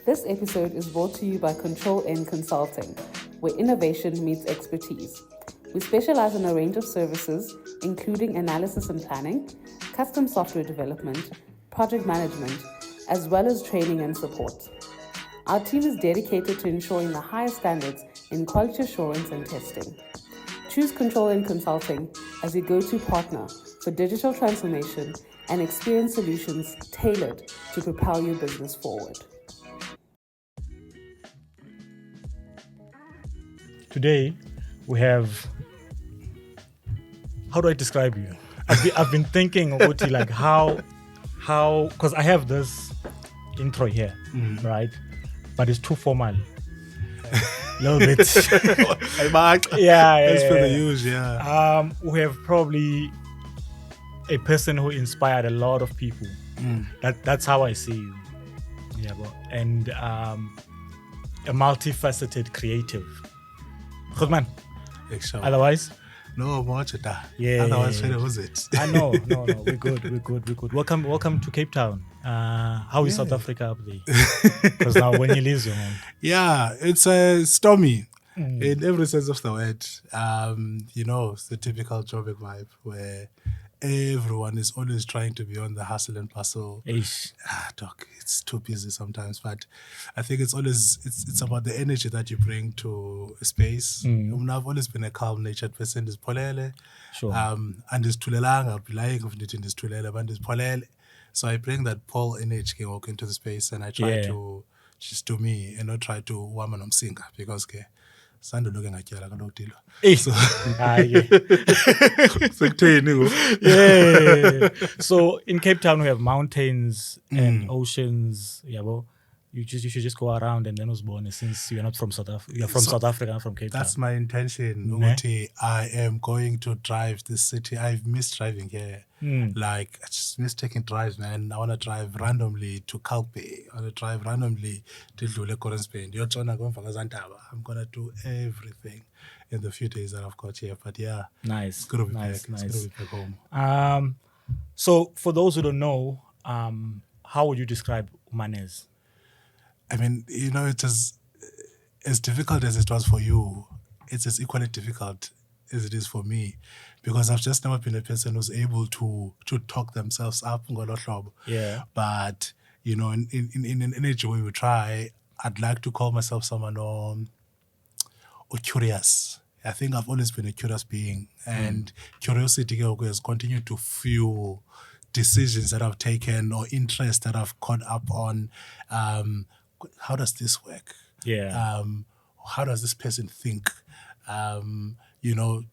This episode is brought to you by Control N Consulting, where innovation meets expertise. We specialize in a range of services, including analysis and planning, custom software development, project management, as well as training and support. Our team is dedicated to ensuring the highest standards in quality assurance and testing. Choose Control N Consulting as your go-to partner for digital transformation and experience solutions tailored to propel your business forward. Today, we have, how do I describe you? I've been thinking about it, like how, because I have this intro here, right? But it's too formal. A little bit. Hey, Mark. Yeah. As per the usual, yeah. We have probably a person who inspired a lot of people. That's how I see you. Yeah, and a multifaceted creative. Good man. Otherwise? No, watch it. Yeah. Otherwise, where was it? No. We're good. Welcome to Cape Town. How is South Africa up there? Because now when you leave your home. Yeah, it's stormy in every sense of the word. It's the typical Joburg vibe where everyone is always trying to be on the hustle and bustle. Doc, it's too busy sometimes, but I think it's about the energy that you bring to a space. I've always been a calm-natured person. Sure. And ndizithulelanga lying of it ndizithulele but ndizipholele. So I bring that Paul energy walk into the space, and I try to just do me and not try to wama nomsinga because Sando looking at you like a lot. So in Cape Town we have mountains and oceans. Yeah, well, you should just go around and then was born since you're not from South Africa. You're from South Africa, not from Cape Town. That's my intention. I am going to drive this city. I've missed driving here. Like, I just miss taking drives, man. I want to drive randomly to Kalpe. I want to drive randomly to Dlule Korenspain. I'm going to do everything in the few days that I've got here. But yeah, nice. It's going to be back. It's going to be back home. So for those who don't know, how would you describe Umanez? I mean, it's as difficult as it was for you, it's as equally difficult as it is for me, because I've just never been a person who's able to talk themselves up. Yeah. But, in an energy way we try, I'd like to call myself someone or curious. I think I've always been a curious being, and curiosity has continued to fuel decisions that I've taken or interest that I've caught up on. How does this work? Yeah. How does this person think?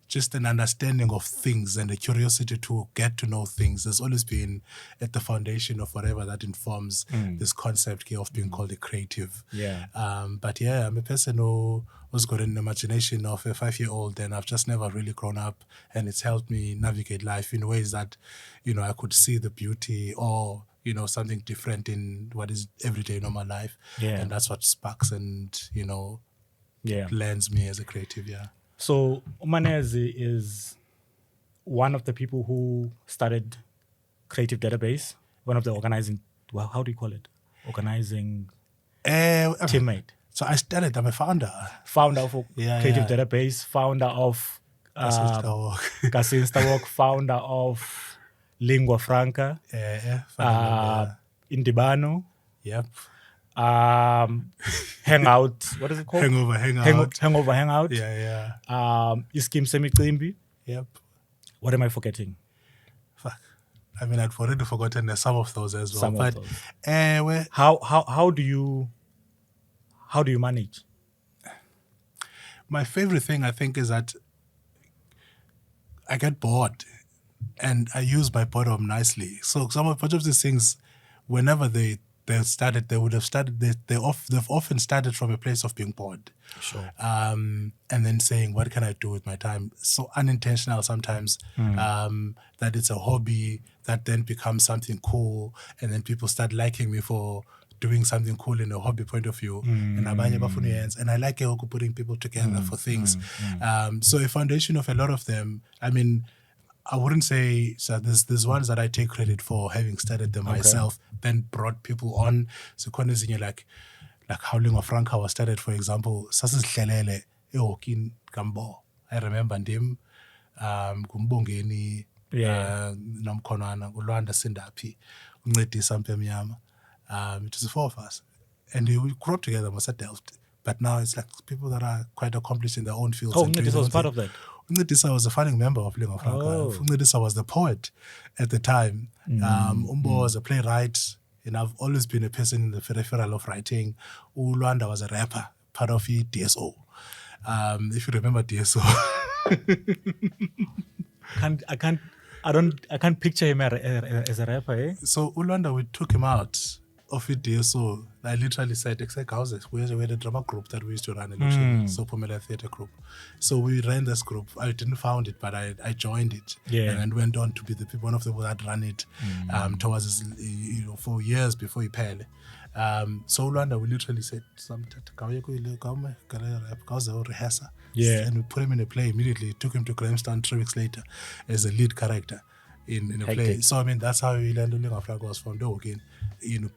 Just an understanding of things and a curiosity to get to know things has always been at the foundation of whatever that informs this concept of being called a creative. Yeah. But yeah, I'm a person who's got an imagination of a 5-year-old, and I've just never really grown up, and it's helped me navigate life in ways that, I could see the beauty or something different in what is everyday normal life. Yeah. And that's what sparks and, lands me as a creative, yeah. So Umanez is one of the people who started Creative Database, one of the organizing, how do you call it? Organizing teammate. So I started, I'm a founder. Founder of Creative Database, founder of KasiInstaWalk, founder of Lingua Franca, Indibano. Yep. Hangout. What is it called? Hangout. Yeah. iSkeem Semicimbi. Yep. What am I forgetting? Fuck. I mean, I've already forgotten some of those as well. Some of those. How do you manage? My favorite thing, I think, is that I get bored and I use my boredom nicely. So much of these things, whenever they've often started from a place of being bored. Sure. And then saying, what can I do with my time? So unintentional sometimes, that it's a hobby that then becomes something cool, and then people start liking me for doing something cool in a hobby point of view. And I like putting people together for things. So a foundation of a lot of them, I mean, I wouldn't say, so there's ones that I take credit for having started them myself, then brought people on. So like like how Lingua Franca was started, for example, sasizihlelele eHawkini Gambo. I remember him, Gumbongeni, Nomkhonwana, Ulwanda Sindaphi, Uncedisa Mpemnyama. It was the four of us. And we grew up together, was at Delft. But now it's like people that are quite accomplished in their own fields. Oh, Uncedisa was part of that. Uncedisa was a founding member of Lingua Franca. Uncedisa was the poet at the time. Umbo was a playwright. And I've always been a person in the peripheral of writing. Ulwanda was a rapper, part of DSO. If you remember DSO. I can't picture him as a rapper, eh? So Ulwanda, we took him out of DSO. I literally said, we had a drama group that we used to run in so Pomela Theatre Group. So we ran this group. I didn't found it, but I joined it. Yeah. And went on to be one of the people that ran it towards for years before he passed. So Ulwanda, we literally said, and we put him in a play immediately. Took him to Grahamstown 3 weeks later as a lead character in a play. So I mean, that's how we landed Lingua Franca was formed. Again,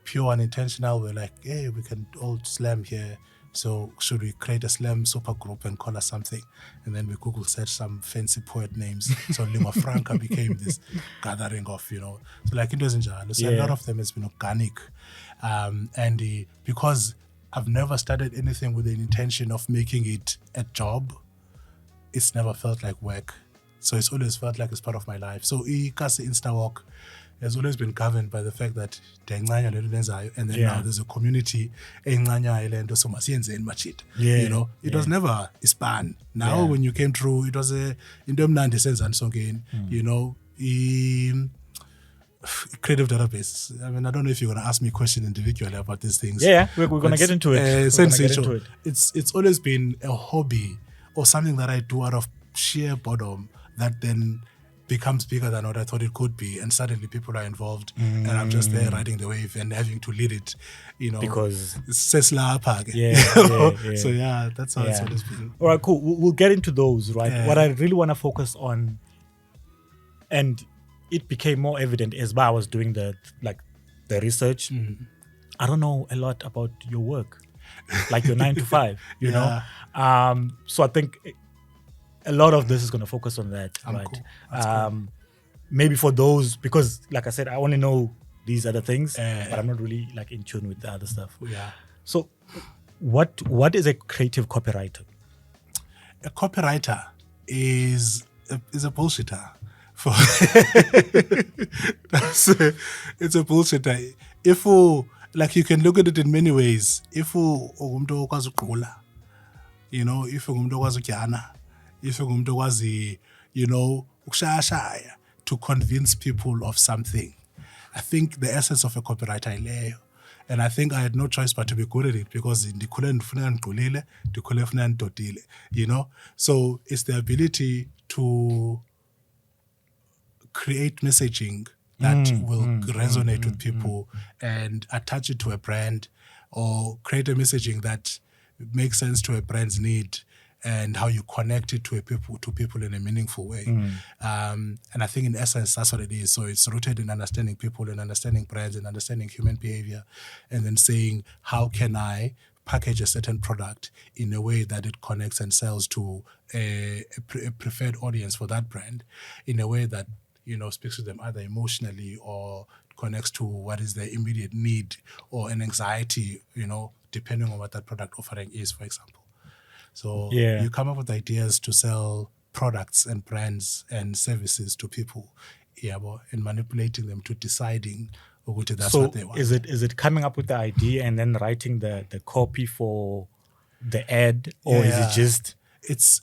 pure and intentional. We're like, hey, we can all slam here. So should we create a slam super group and call us something? And then we Google search some fancy poet names. So Lingua Franca became this gathering of, so like it was in Jalo. So a lot of them has been organic. Because I've never started anything with the intention of making it a job, it's never felt like work. So it's always felt like it's part of my life. So KasiInstaWalk has always been governed by the fact that and then now there's a community it was never a span. Now when you came through, it was a creative database. I mean, I don't know if you're going to ask me a question individually about these things. Yeah, we're going to get into it. It's always been a hobby or something that I do out of sheer boredom that then becomes bigger than what I thought it could be, and suddenly people are involved, and I'm just there riding the wave and having to lead it, because So that's how it's always been. All right, cool. We'll get into those, right? What I really want to focus on, and it became more evident as I was doing the research. I don't know a lot about your work, like your 9 to 5, you know. So I think a lot of this is going to focus on that, right? Cool. Maybe for those, because like I said, I only know these other things, but I'm not really in tune with the other stuff. Yeah. So what is a creative copywriter? A copywriter is a bullshitter. It's a bullshitter. If you can look at it in many ways. If you to convince people of something. I think the essence of a copywriter is, and I think I had no choice but to be good at it because so it's the ability to create messaging that will resonate with people and attach it to a brand, or create a messaging that makes sense to a brand's need and how you connect it to people in a meaningful way. And I think in essence, that's what it is. So it's rooted in understanding people and understanding brands and understanding human behavior, and then saying, how can I package a certain product in a way that it connects and sells to a preferred audience for that brand, in a way that speaks to them either emotionally or connects to what is their immediate need or an anxiety, depending on what that product offering is, for example. So you come up with ideas to sell products and brands and services to people, and manipulating them to deciding that's what they want. Is it coming up with the idea and then writing the copy for the ad, or is it just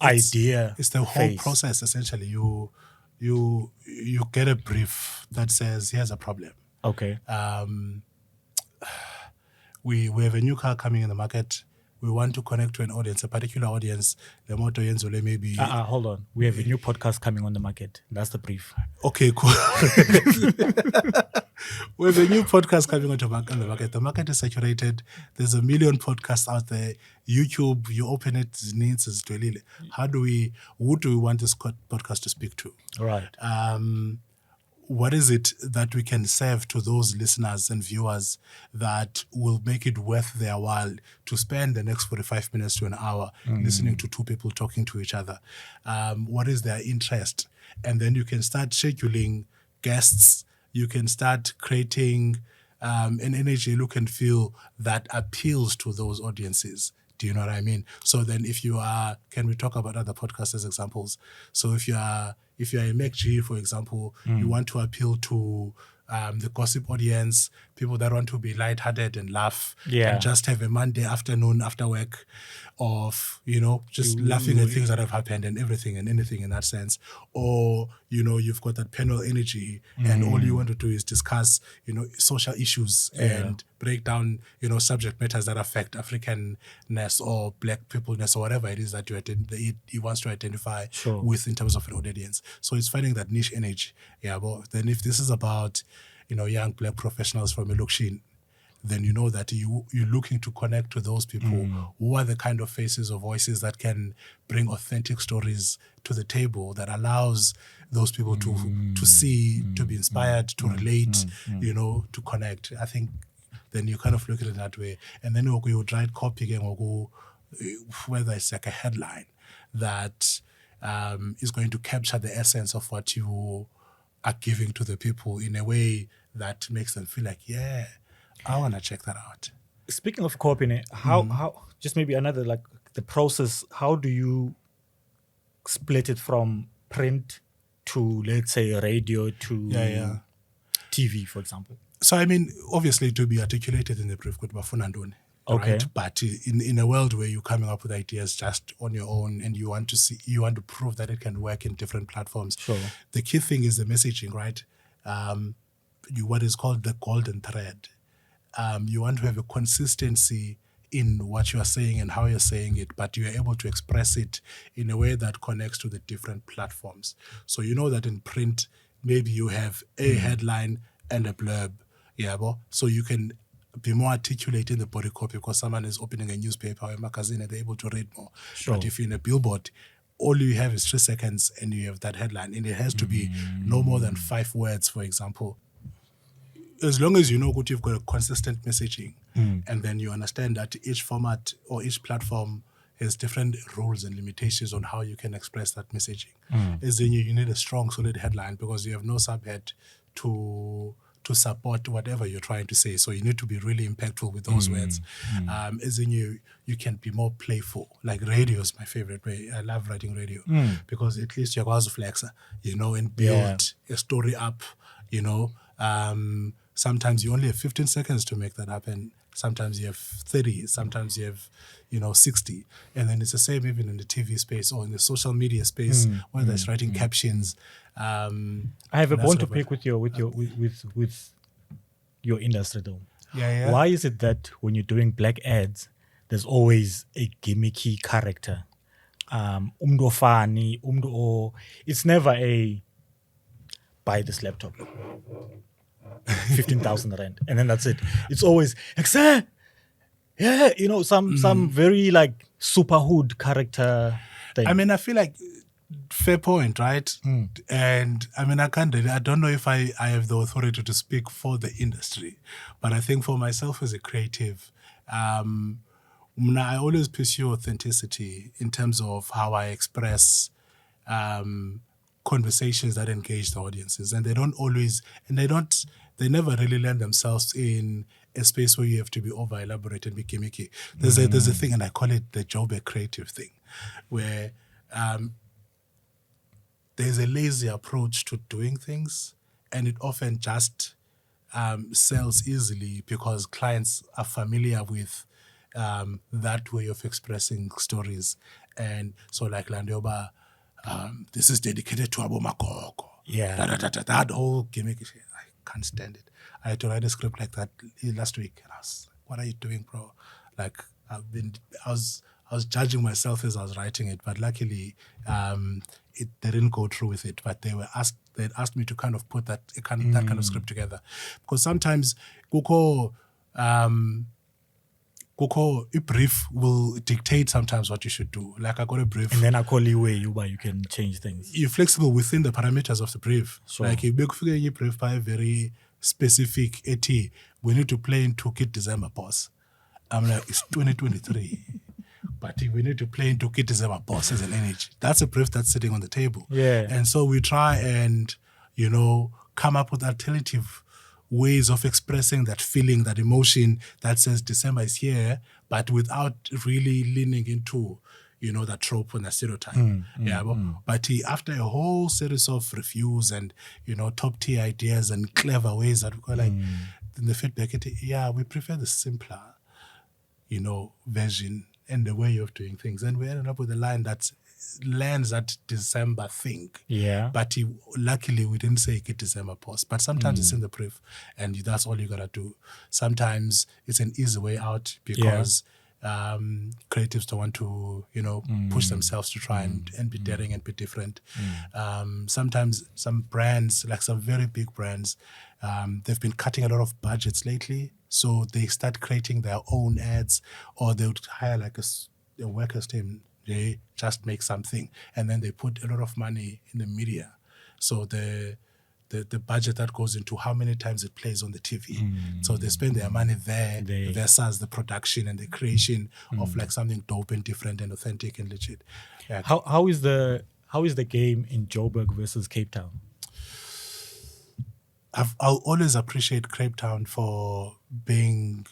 idea? It's the whole process essentially. You get a brief that says, here's a problem. Okay. We have a new car coming in the market. We want to connect to an audience, a particular audience. The motto maybe. Hold on. We have a new podcast coming on the market. That's the brief. Okay, cool. We have a new podcast coming on the market. The market is saturated. There's a million podcasts out there. YouTube, you open it, needs is really. Who do we want this podcast to speak to? Right. what is it that we can serve to those listeners and viewers that will make it worth their while to spend the next 45 minutes to an hour listening to two people talking to each other? What is their interest? And then you can start scheduling guests. You can start creating an energy, look and feel that appeals to those audiences. Do you know what I mean? So then if you are, can we talk about other podcasts as examples? So if you are a MacG, for example, you want to appeal to the gossip audience, people that want to be lighthearted and laugh and just have a Monday afternoon after work of, just laughing at things that have happened and everything and anything in that sense. Or, you've got that panel energy and all you want to do is discuss, social issues and break down, subject matters that affect Africanness or black peopleness or whatever it is that he wants to identify with in terms of an audience. So it's finding that niche energy. Yeah, but then if this is about, young black professionals from a Lukshin, then you know that you're looking to connect to those people who are the kind of faces or voices that can bring authentic stories to the table that allows those people to see, to be inspired, to relate, to connect. I think then you kind of look at it that way. And then you would write copy again, whether it's like a headline that is going to capture the essence of what you are giving to the people in a way that makes them feel like, yeah, I want to check that out. Speaking of copy, how just maybe another, like the process, how do you split it from print to, let's say, radio to TV, for example? So, I mean, obviously to be articulated in the brief, okay. Right? But in a world where you're coming up with ideas just on your own and you want to prove that it can work in different platforms, the key thing is the messaging, right? What is called the golden thread. You want to have a consistency in what you are saying and how you're saying it, but you are able to express it in a way that connects to the different platforms. So you know that in print, maybe you have a headline and a blurb, so you can be more articulate in the body copy because someone is opening a newspaper or a magazine and they're able to read more. But if you're in a billboard, all you have is 3 seconds and you have that headline, and it has to be no more than 5 words, for example. As long as you know that you've got a consistent messaging and then you understand that each format or each platform has different rules and limitations on how you can express that messaging. As in you need a strong, solid headline because you have no subhead to support whatever you're trying to say. So you need to be really impactful with those words. As in you can be more playful. Like radio is my favorite way. I love writing radio because at least you're going to flex, and build a story up, sometimes you only have 15 seconds to make that happen. Sometimes you have 30, sometimes you have, 60. And then it's the same even in the TV space or in the social media space, whether it's writing captions. I have a bone to pick with your industry though. Why is it that when you're doing black ads, there's always a gimmicky character? It's never a buy this laptop. 15,000 rand, and then that's it. It's always some very like super hood character thing. I mean, I feel like fair point, right? And I mean, I don't know if I have the authority to speak for the industry, but I think for myself as a creative, I always pursue authenticity in terms of how I express conversations that engage the audiences, and they never really lend themselves in a space where you have to be over elaborate and be gimmicky. There's a thing, and I call it the Joburg creative thing, where there's a lazy approach to doing things, and it often just sells easily because clients are familiar with that way of expressing stories. And so like Landioba, this is dedicated to Abo Makoko. That whole gimmick, I can't stand it. I had to write a script like that last week, and I was like, what are you doing, bro? Like, I was judging myself as I was writing it, but luckily they didn't go through with it. But they asked me to kind of put that kind of script together, because sometimes kuko a brief will dictate sometimes what you should do. Like I got a brief. And then I call you you can change things. You're flexible within the parameters of the brief. Sure. Like you make a brief by a very specific AT. We need to play into Kid December boss. I'm like, it's 2023. But we need to play into Kid December boss as an NH. That's a brief that's sitting on the table. Yeah. And so we try and, come up with alternative ways of expressing that feeling, that emotion that says December is here, but without really leaning into, that trope and that stereotype. But after a whole series of reviews and, top tier ideas and clever ways that we go in the feedback, we prefer the simpler, version and the way of doing things. And we ended up with a line that lands that December thing. Yeah. But luckily we didn't say Kid December post. But sometimes it's in the brief and that's all you gotta do. Sometimes it's an easy way out because creatives don't want to, push themselves to try and be daring and be different. Sometimes some brands, like some very big brands, they've been cutting a lot of budgets lately. So they start creating their own ads, or they would hire like a workers team. They just make something, and then they put a lot of money in the media. So the budget that goes into how many times it plays on the TV. So they spend their money there versus the production and the creation of like something dope and different and authentic and legit. Yeah. How is the game in Joburg versus Cape Town? I'll always appreciate Cape Town for being.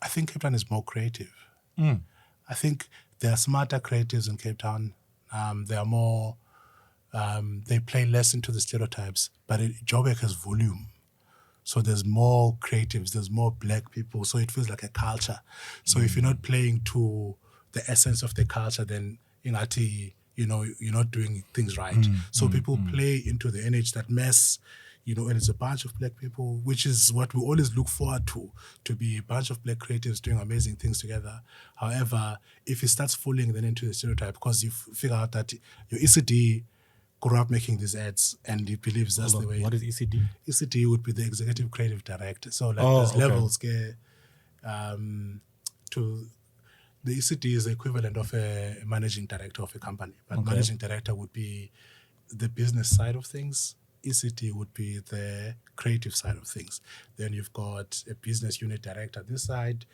I think Cape Town is more creative. I think there are smarter creatives in Cape Town. They are more. They play less into the stereotypes, but Joburg has volume. So there's more creatives, there's more black people, so it feels like a culture. So if you're not playing to the essence of the culture, then you're not doing things right. So people play into the NH that mess, and it's a bunch of black people, which is what we always look forward to be a bunch of black creatives doing amazing things together. However, if it starts falling then into the stereotype, because you figure out that your ECD grew up making these ads and he believes that's the way. What is ECD? ECD would be the executive creative director. So there's levels to the ECD is the equivalent of a managing director of a company. But managing director would be the business side of things. ECT would be the creative side of things. Then you've got a business unit director this side,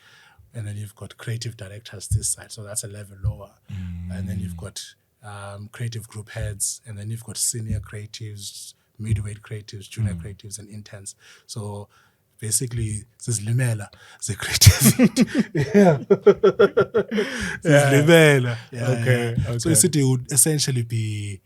and then you've got creative directors this side. So that's a level lower. And then you've got creative group heads, and then you've got senior creatives, midweight creatives, junior creatives, and interns. So basically, this is Limela, the creative. This is Limela. Okay. So ECT would essentially be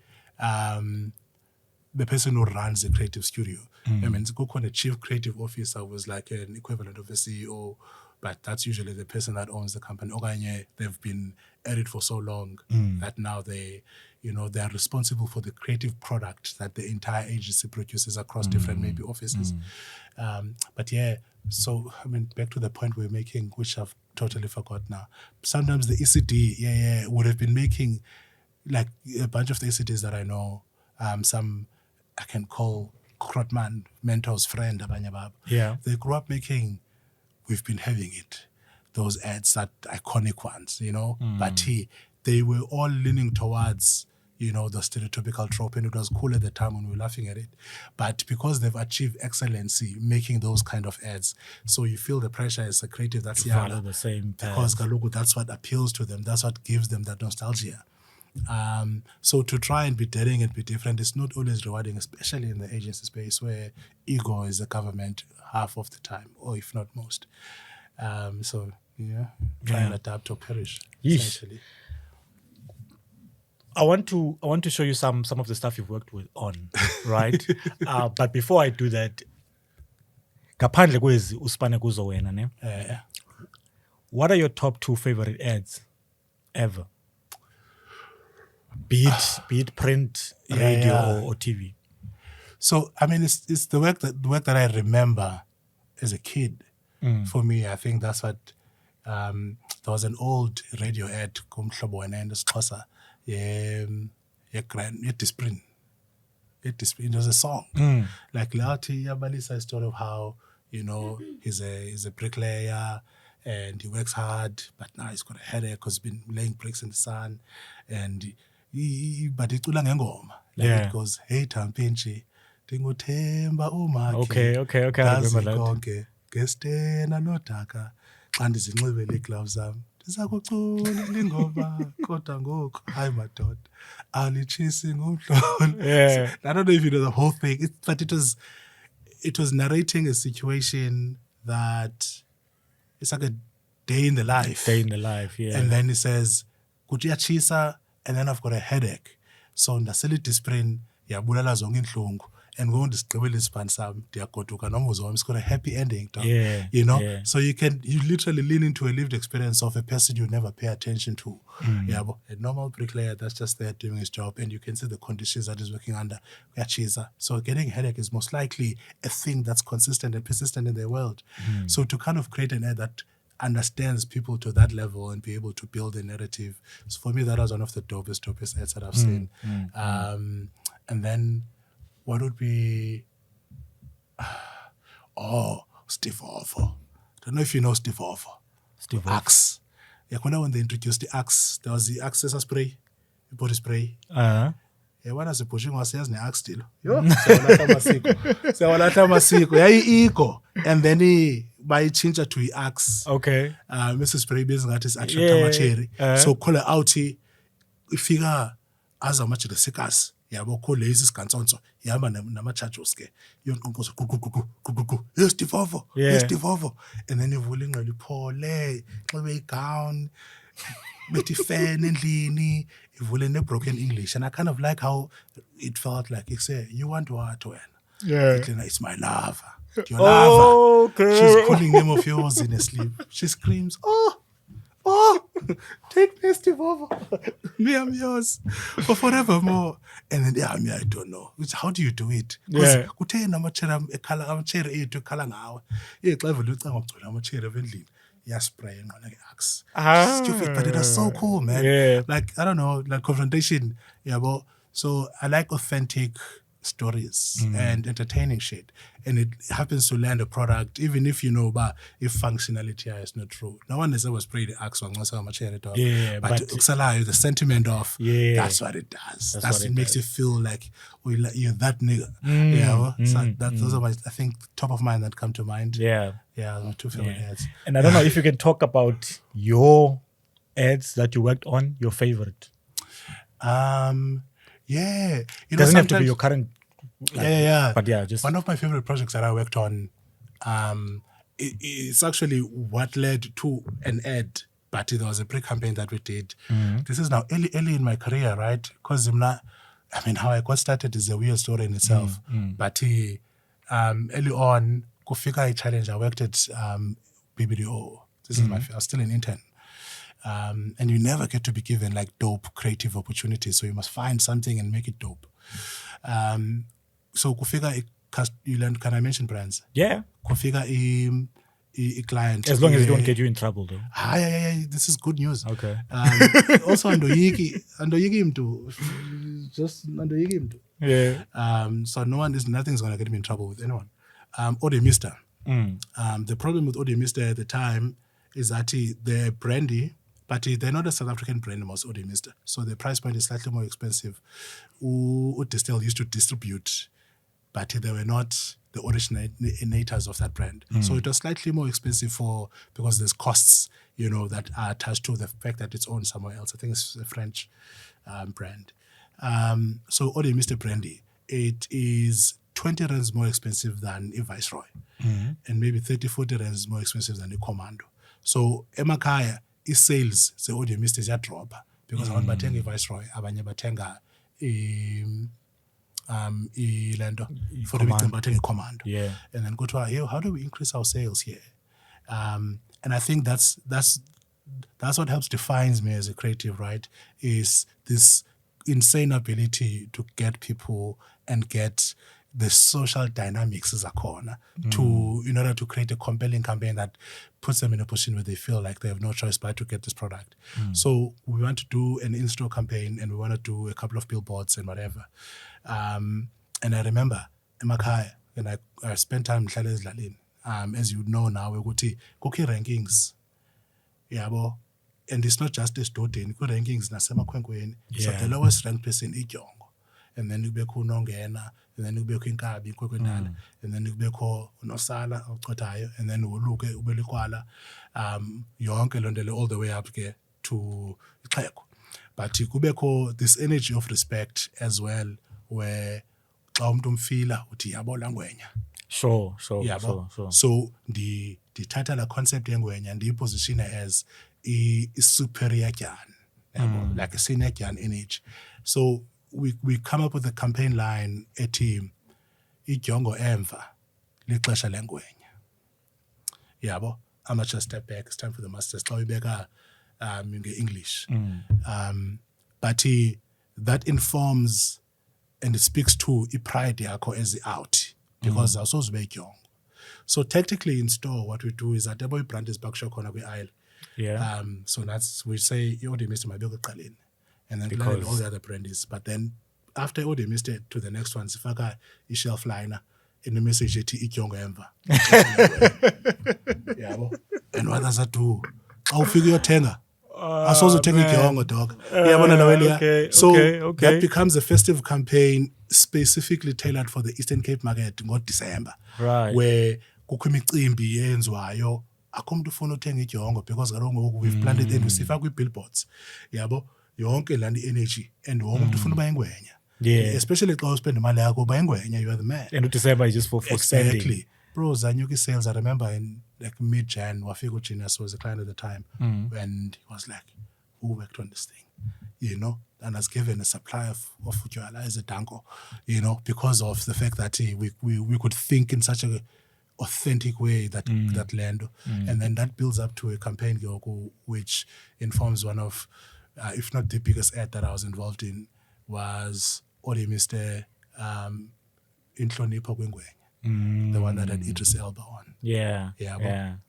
the person who runs the creative studio. I mean, the chief creative officer was like an equivalent of a CEO, but that's usually the person that owns the company. Okanye, they've been at it for so long that now they are responsible for the creative product that the entire agency produces across different maybe offices. But yeah, so I mean, back to the point we're making, which I've totally forgot now. Sometimes the ECD, would have been making like a bunch of the ECDs that I know. Some I can call Krotman, mentor's friend, Abanyabab. Yeah. They grew up making, we've been having it, those ads, that iconic ones, but they were all leaning towards, the stereotypical trope, and it was cool at the time when we were laughing at it. But because they've achieved excellency making those kind of ads, so you feel the pressure as a creative that's follow the same path. Because Galugu, that's what appeals to them, that's what gives them that nostalgia. So to try and be daring and be different is not always rewarding, especially in the agency space where ego is the government half of the time, or if not most. Try and adapt or perish, essentially. I want to show you some of the stuff you've worked with on, right? But before I do that, ngaphandle kwezi usipane kuzo wena, ne? What are your top 2 favorite ads ever? Be it print, radio, or TV. So I mean, it's the work that I remember as a kid. For me, I think that's what. There was an old radio ad kumhlobo wena ndisixhosa Disprin. It was a song. Like Lathi yabalisa story of how he's a bricklayer and he works hard, but now he's got a headache because he's been laying bricks in the sun, and but icula ngengoma. Like it goes, hey Tampinchi, ndinguthemba umakhe. Okay, I remember that. Konke, ngestena nodaka, xa ndizinxibele ii-gloves zam. Ndiza kucula lingoma kodwa ngoku hayi madoda alitshisi ngumhlolo. Yeah. I don't know if you know the whole thing, but it was narrating a situation that it's like a day in the life. Day in the life, yeah. And then he says, kuyatshisa, and then I've got a headache. So ndasela idisprin, yabulala zonke inhlungu. And ngoku ndisigqibele isibhani sam, ndiyagoduka nomvuzo wam. It's got a happy ending, dog. Yeah, You know? yeah. So you literally lean into a lived experience of a person you never pay attention to. Yeah, but a normal bricklayer that's just there doing his job, and you can see the conditions that he's working under. So getting a headache is most likely a thing that's consistent and persistent in the world. So to kind of create an ad that understands people to that level and be able to build a narrative. So for me, that was one of the dopest ads that I've seen. And then what would be... Steve Offer. Don't know if you know Steve Offer. Steve Axe. Yeah, when they introduced the Axe, there was the Axe spray, the body spray. Uh-huh. Yeah, when I was pushing was ne Axe still. Yo, siyawalahla amasiko. Yayi-ego. And then bayichintsha to i-Axe. Okay. Mrs. Spray ngathi is attract amacheri. So call her out ifika aza amacheri sekas. Yabo kho lezi sigantsonso ihamba nama-charges ke yonqonqoza gugugugu yes Tivovo yes Tivovo, and then ivula ingqele iphole nxibe igown bethi fan endlini ivule ne-broken English, and I kind of like how it felt like it said, you want what wena? Yeah. It's my lover. Your lover. Okay. She's calling name of yours in her sleep. She screams, oh, take me, Tivovo. Me, I'm yours for forevermore. And then, I don't know. How do you do it? Yeah. Kuthena amacheri ethu ekhala ngawe. Xa vele ucinga ngokugcwala amacheri endlini. Spray like Axe. Stupid, but it was so cool, man. Yeah. Like, I don't know, like confrontation. Yeah, but so I like authentic stories and entertaining shit. And it happens to land a product, even if you know about if functionality is not true. No one has ever sprayed the Axe on dog. Yeah, but the sentiment of that's what it does. It makes you feel like you're that nigga. Those are my, I think, top of mind that come to mind. Yeah. Yeah, my two favorite ads. And I don't know if you can talk about your ads that you worked on, your favorite. Yeah. It doesn't have to be your current. Yeah. But yeah, just one of my favorite projects that I worked on, it's actually what led to an ad, but there was a pre-campaign that we did. This is now early in my career, right? Because how I got started is a weird story in itself. But early on, kufika a challenge, I worked at BBDO. This is I was still an intern. And you never get to be given like dope creative opportunities, so you must find something and make it dope. So kufika you learn, can I mention brands? Yeah. Kufika a client. As long as it don't get you in trouble though. Yeah, this is good news. Okay. Also andoyiki mtu. Just andoyiki mtu. Yeah. So nothing's gonna get me in trouble with anyone. Odemista. The problem with Odemista at the time is that they're brandy, but they're not a South African brand, most Odemista. So the price point is slightly more expensive. Distill used to distribute, but they were not the originators of that brand. So it was slightly more expensive because there's costs, that are attached to the fact that it's owned somewhere else. I think it's a French brand. So Odemista brandy, it is 20 rands more expensive than a Viceroy, and maybe 30-40 rands more expensive than a Commando. So emakaya sales the Odemista ziyadropa because abantu bathenga i-Viceroy, abanye bathenga ilento for the victim bathenga i-Commando. Yeah. And then go to how do we increase our sales here? And I think that's what helps defines me as a creative, right? Is this insane ability to get people and get the social dynamics as a corner in order to create a compelling campaign that puts them in a position where they feel like they have no choice but to get this product. So we want to do an in-store campaign and we want to do a couple of billboards and whatever. And I remember emakhaya, and I spent time as you know now, we go to cookie rankings. yabo, and it's not just esidodeni, ku-rankings nasemakhwenkweni. So Yeah. the lowest ranked person ijongo, and then kubekho unongena, and then kubekho inkabi inkwekwenala, and then kubekho unosala ochothayo, and then uluke ubelikwala, yonke loo nto le all the way up ke to ixhego. But kubekho this energy of respect as well, where xa umuntu umfila uthi yabo laa ngwenya. Sure. Yabo. So ndithatha la concept yengwenya ndiyipositione as i-superior tyhan, like a senior tyhan energy. So we come up with a campaign line ethi ijongo emva lixesha lengwenya. Yabo, I must just step back. It's time for the masters. Xa uyibeka nge-English. But that informs and it speaks to i-pride yakho as i-out, because awusoze ube ijongo. So technically in store, what we do is that ebo i-brand is bakusho khona kwi-aisle. Yeah. So that's, we say i-order mist mabeke eqaleni, and then plan all the other brands. But then after order mist to the next one, sifaka i-shelf liner in the message ethi ijongo emva. Yabo. And what does that do? Xa ufika uyothenga, awusoze uthenge ijongo dog. Uyabona la welia. So that becomes a festive campaign specifically tailored for the Eastern Cape market ngo-December. Right. Where kukho imicimbi eyenziwayo, akho umuntu ufuna uthenga ijongo, because kaloku ngoku we've planned it and sifaka kwi-billboards. Yabo, yonke laa energy, and wonke umuntu ufuna uba ingwenya. Yeah. Especially xa uspenda imali yakho uba ingwenya, you are the man. And December is just for spending. Exactly. Bro, zanyuka sales. I remember in like mid-Jan, Wafiko Genius was a client at the time, and he was like, who worked on this thing? You know, and has given a supply of Futuala as a danko, you know, because of the fact that we could think in such a authentic way that that land, and then that builds up to a campaign which informs one of, if not the biggest ad that I was involved in, was Odi Mr. Inhlonipho Kwengwenya, the one that had Idris Elba on. Yeah.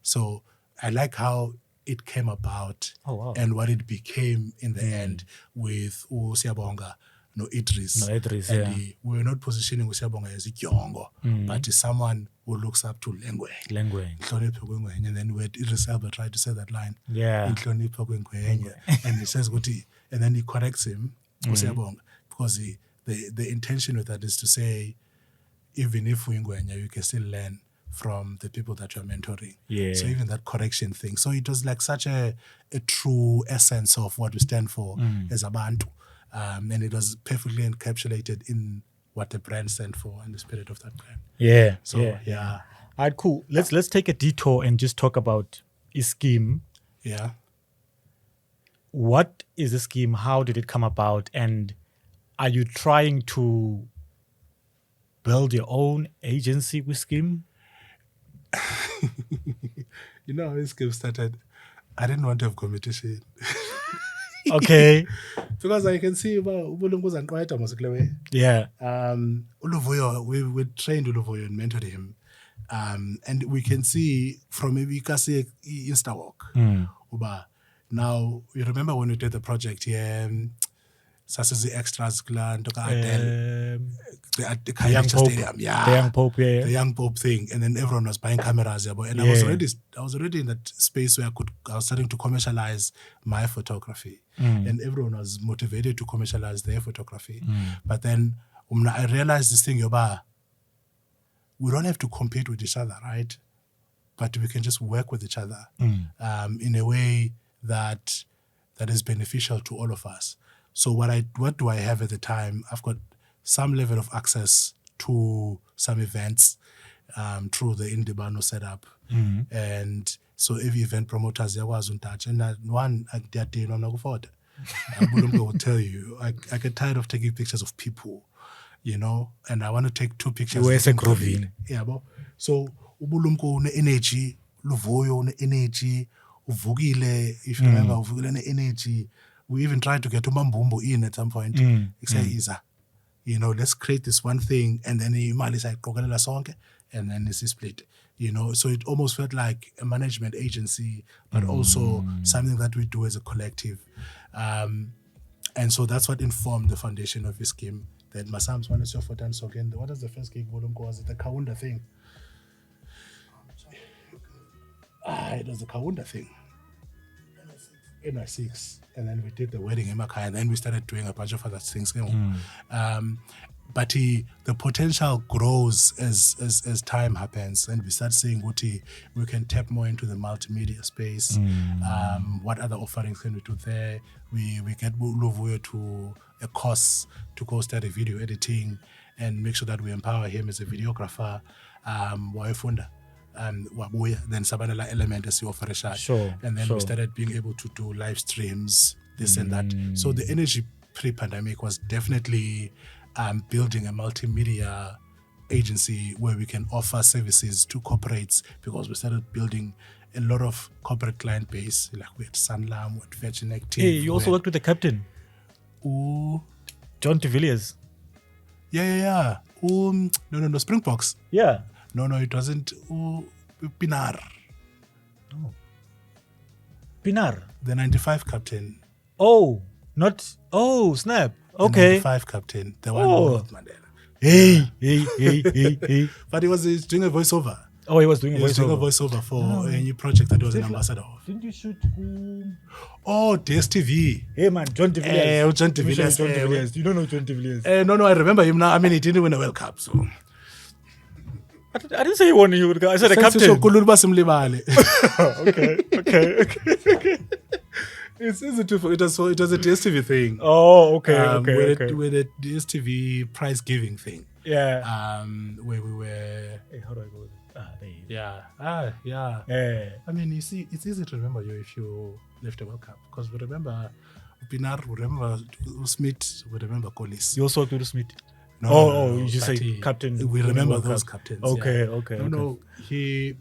So I like how it came about and what it became in the end with Siyabonga no Idris. And we were not positioning Siyabonga as a Kyongo, but as someone who looks up to Lengwe. And then we had Idris Elba try to say that line. And he says, and then he corrects him, Siyabonga, because the intention with that is to say, even if we you can still learn from the people that you're mentoring. So even that correction thing. So it was like such a true essence of what we stand for as Abantu. And it was perfectly encapsulated in what the brand stands for and the spirit of that brand. All right, cool. Let's take a detour and just talk about iSkeem. Yeah. What is iSkeem? How did it come about? And are you trying to build your own agency with iSkeem? You know how iSkeem started? I didn't want to have competition. Okay. Because I can see Ubulungu's and quite almost way. Yeah. Uluvoyo, we trained Uluvoyo and mentored him. And we can see from maybe KasiInstaWalk. Uba. Now, you remember when we did the project here, the extras clan, the Young Pope. Stadium, The Young Pope, the Young Pope thing, and then everyone was buying cameras, and I was already in that space where I was starting to commercialize my photography, and everyone was motivated to commercialize their photography. But then I realized this thing, we don't have to compete with each other, right? But we can just work with each other in a way that is beneficial to all of us. So what do I have at the time? I've got some level of access to some events through the Indibano setup. And so every event promoters yakwazi untouch. And one will tell you, I get tired of taking pictures of people, you know, and I want to take 2 pictures. So ubulumko une energy, luvoyo une energy, uvugile, if you remember, uvugile une energy. We even tried to get Umambumbo in at some point. You know, let's create this one thing, and then imali is like and then it's split. You know, so it almost felt like a management agency, but also something that we do as a collective. And so that's what informed the foundation of iSkeem. That Masam's one is your for dance again. What is the first gig volume was it the Kaunda thing? It was the Kaunda thing. in 6, and then we did the wedding in Makai, and then we started doing a bunch of other things. But the potential grows as time happens, and we start seeing what we can tap more into the multimedia space. What other offerings can we do there? We get Luvuyo to a course to go study video editing and make sure that we empower him as a videographer. Wayefunda. Then Sabanela element as offer Sure, and then sure. we started being able to do live streams, this and that. So the energy pre-pandemic was definitely building a multimedia agency where we can offer services to corporates, because we started building a lot of corporate client base. Like we had Sanlam, we had Virgin Active. Hey, you also worked with the captain, John de Villiers. Yeah. No, Springboks. Yeah. No, it wasn't. Pinar, Pinar. the 95 captain. Oh, not. Oh, snap. The Okay. 95 captain, the one Oh. with Mandela. Hey. But he's doing a voiceover. Oh, he was doing a He was doing a voiceover. voiceover for a new project that he was an ambassador of. Didn't you shoot? Oh, DSTV. Hey man, John de Villiers. John de Villiers. John de Villiers. You don't know John de Villiers. No, I remember him now. I mean, he didn't win a World Cup, so. I didn't say he won. I said the captain. Okay. It's easy to forget. It was a DSTV thing. Oh, okay. With a DSTV prize giving thing. Yeah. Where we were. Hey, how do I go with it? There you go. Yeah. Yeah. Yeah. I mean, you see, it's easy to remember you if you left a World Cup, because we remember Pinar, we remember Smith, we remember Collis. You also worked with Smith. No, you just say captain. We remember World those Cup. captains. Okay. No, he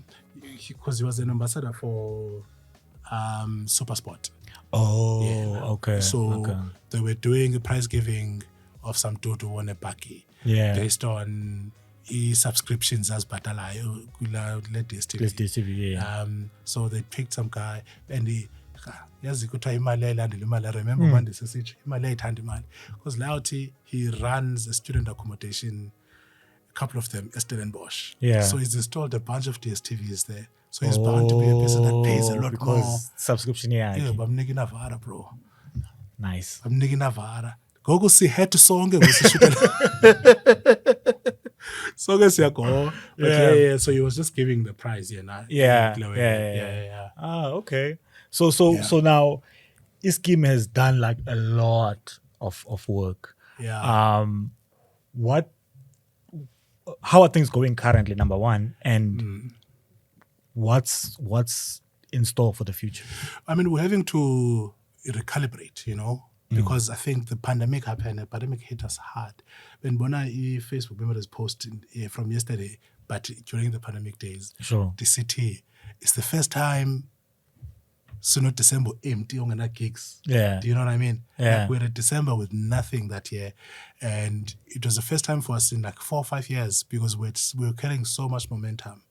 because he was an ambassador for Supersport. Oh, Yeah. okay. So they were doing a prize giving of some Toto won a Baki. Yeah. Based on subscriptions as Batalayo, let DSTV, yeah. So they picked some guy and he yazi kuthiwa imali ayilandela imali. I remember Mawande sesithi imali ayithanda imali, because Lauti, he runs a student accommodation, a couple of them, Stellenbosch. Yeah. So he's installed a bunch of DSTVs there. So he's bound to be a person that pays a lot because more. Subscription, yeah. Yeah, but I'm making a vara, bro. Nice. I'm making a vara. Go see head to song. Yeah. So he was just giving the prize, Yeah. Okay. So now iSkeem has done like a lot of work. Yeah. How are things going currently, number one, and what's in store for the future? I mean, we're having to recalibrate, because I think the pandemic happened. The pandemic hit us hard. When Bona Facebook members posted from yesterday, but during the pandemic days, Sure. the city, it's the first time. So not December empty on gigs. Yeah. Do you know what I mean? Yeah. Like we're at December with nothing that year. And it was the first time for us in like 4 or 5 years, because we were carrying so much momentum.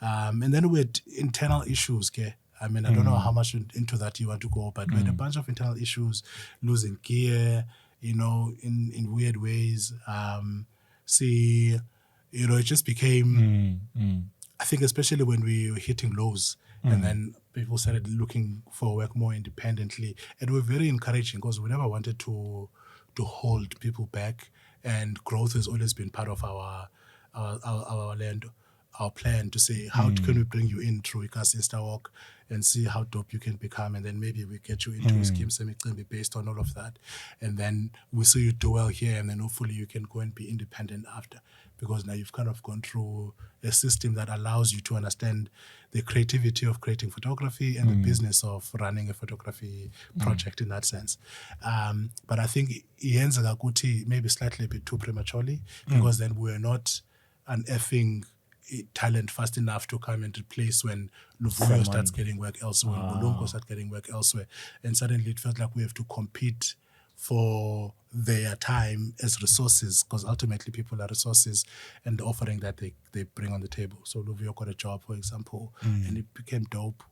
And then we had internal issues. Okay? I mean, I don't know how much into that you want to go, but we had a bunch of internal issues, losing gear, in weird ways. It just became, I think, especially when we were hitting lows, and then people started looking for work more independently. And we're very encouraging, because we never wanted to hold people back, and growth has always been part of our plan to say, how can we bring you in through KasiInstaWalk and see how dope you can become, and then maybe we get you into Semicimbi based on all of that, and then we see you do well here, and then hopefully you can go and be independent after, because now you've kind of gone through a system that allows you to understand the creativity of creating photography and the business of running a photography project in that sense. But I think yenzeka ukuthi maybe slightly a bit too prematurely, because then we're not unearthing talent fast enough to come and replace when Luvuyo starts getting work elsewhere, Bulunko starts getting work elsewhere, and suddenly it felt like we have to compete for their time as resources, because ultimately people are resources and the offering that they bring on the table. So Luvuyo got a job, for example, and he became dope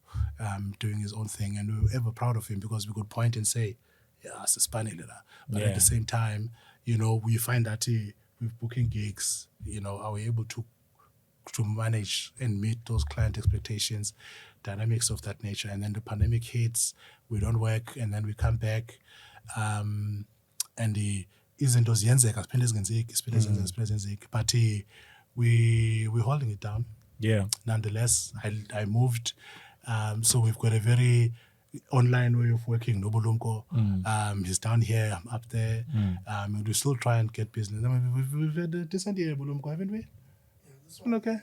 doing his own thing, and we were ever proud of him, because we could point and say, yeah, it's a spanny leader. But at the same time, we find that with booking gigs, are we able to manage and meet those client expectations, dynamics of that nature. And then the pandemic hits, we don't work, and then we come back, and izinto ziyenzeka siphinde zingenzeki, but we're holding it down. Yeah. Nonetheless, I moved, so we've got a very online way of working. Nobulumko, he's down here, I'm up there. And we still try and get business. I mean, we've had a decent year, Bulumko, haven't we? It's been okay.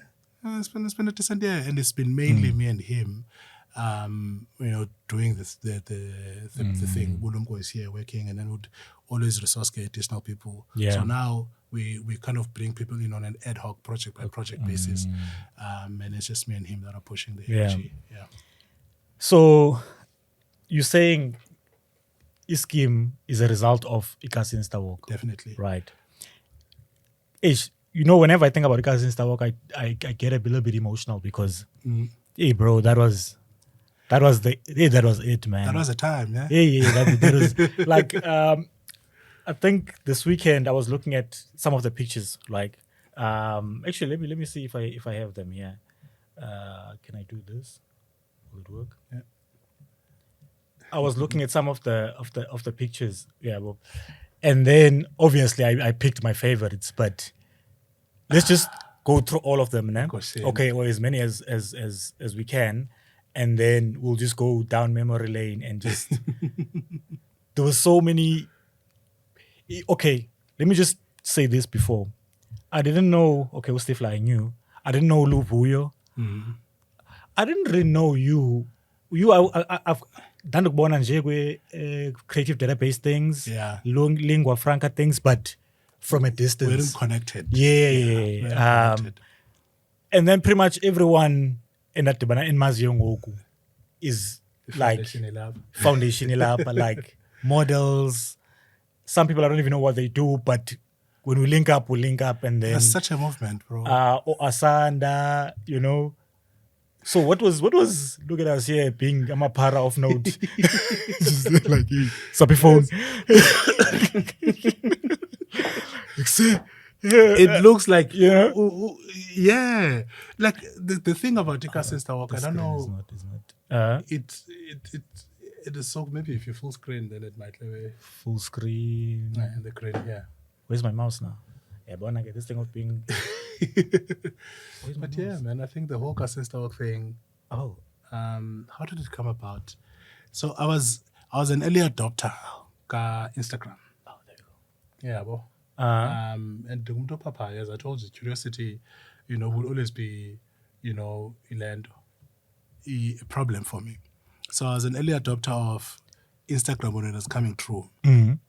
It's been a decent year, and it's been mainly me and him, doing this the thing. Bulumko is here working, and then would always resource get additional people. Yeah. So now we kind of bring people in on an ad hoc project by project basis, and it's just me and him that are pushing the energy. Yeah. So you're saying iSkeem is a result of KasiInstaWalk. Definitely. Right. Ish, whenever I think about KasiInstaWalk, I get a little bit emotional because, hey, bro, that was it, man. That was a time, yeah? Yeah, that was like, I think this weekend I was looking at some of the pictures, like, actually, let me see if I have them here. Can I do this? Will it work? Yeah. I was looking at some of the pictures, yeah, well, and then obviously I picked my favorites, but let's just go through all of them, né? Okay, well, as many as we can, and then we'll just go down memory lane and just there were so many. Okay, let me just say this before. I didn't know. Okay, Ustifla, I knew. I didn't know Luvuyo. I didn't really know you. I've done creative database things, lingua franca things, but from a distance. We weren't connected. Yeah. And then pretty much everyone in that debana in Maziongoku is like foundation lab, like models. Some people I don't even know what they do, but when we link up, and then that's such a movement, bro. Asanda, So what was look at us here being I'm a para of note. Just like Sappy phone. It looks like yeah. Like the thing about KasiInstaWalk, I don't know. It's not. It is so, maybe if you full screen then it might full screen. In the screen, yeah. Where's my mouse now? Yeah, but when I get this thing of being but yeah, man, I think the whole KasiInstaWalk thing. Oh. How did it come about? So I was an early adopter ka Instagram. Oh, there you go. Yeah, bo. And the papa, as I told you, curiosity, will always be, a problem for me. So I was an early adopter of Instagram when it was coming through. And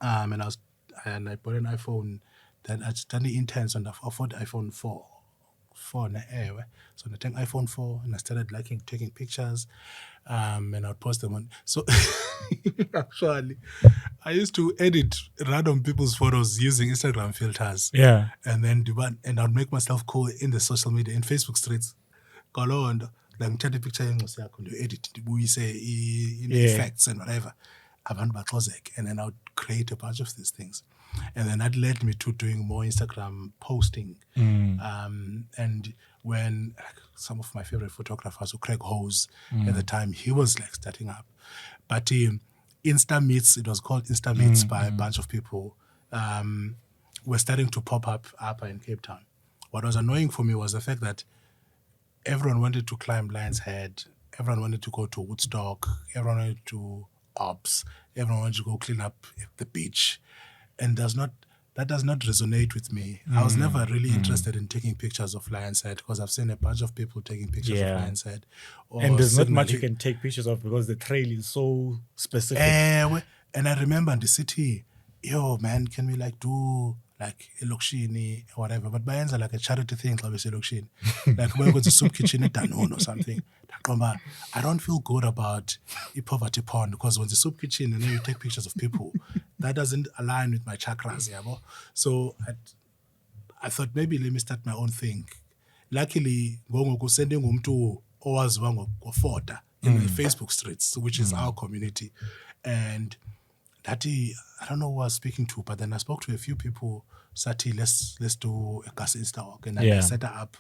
I bought an iPhone. Then I done the interns on the iPhone 4. So I take iPhone 4 and I started taking pictures, and I'd post them on. So actually, I used to edit random people's photos using Instagram filters. Yeah, and then I'd make myself cool in the social media in Facebook streets. Go on, like take the picture and edit. We say effects and whatever. And then I would create a bunch of these things. And then that led me to doing more Instagram posting. And when some of my favorite photographers, Craig Hose, at the time, he was starting up. But Insta Meets, it was called Insta Meets by a bunch of people, were starting to pop up in Cape Town. What was annoying for me was the fact that everyone wanted to climb Lion's Head, everyone wanted to go to Woodstock, everyone wanted to Ops, everyone wanted to go clean up the beach. And that does not resonate with me. I was never really interested in taking pictures of Lion's Head because I've seen a bunch of people taking pictures of Lion's Head. And there's not much you can take pictures of because the trail is so specific. And I remember in the city, man, can we do elokishini or whatever? But bayenza like a charity thing, like elokishini. Like we go to soup kitchen in Danone or something. I don't feel good about a poverty porn because when the soup kitchen and then you take pictures of people, that doesn't align with my chakras. Yeah, so I thought maybe let me start my own thing. Luckily, sending to owaziwa ngofota in the Facebook streets, which is our community, and that I don't know who I was speaking to, but then I spoke to a few people. Sati, let's do a KasiInstaWalk, and I set up.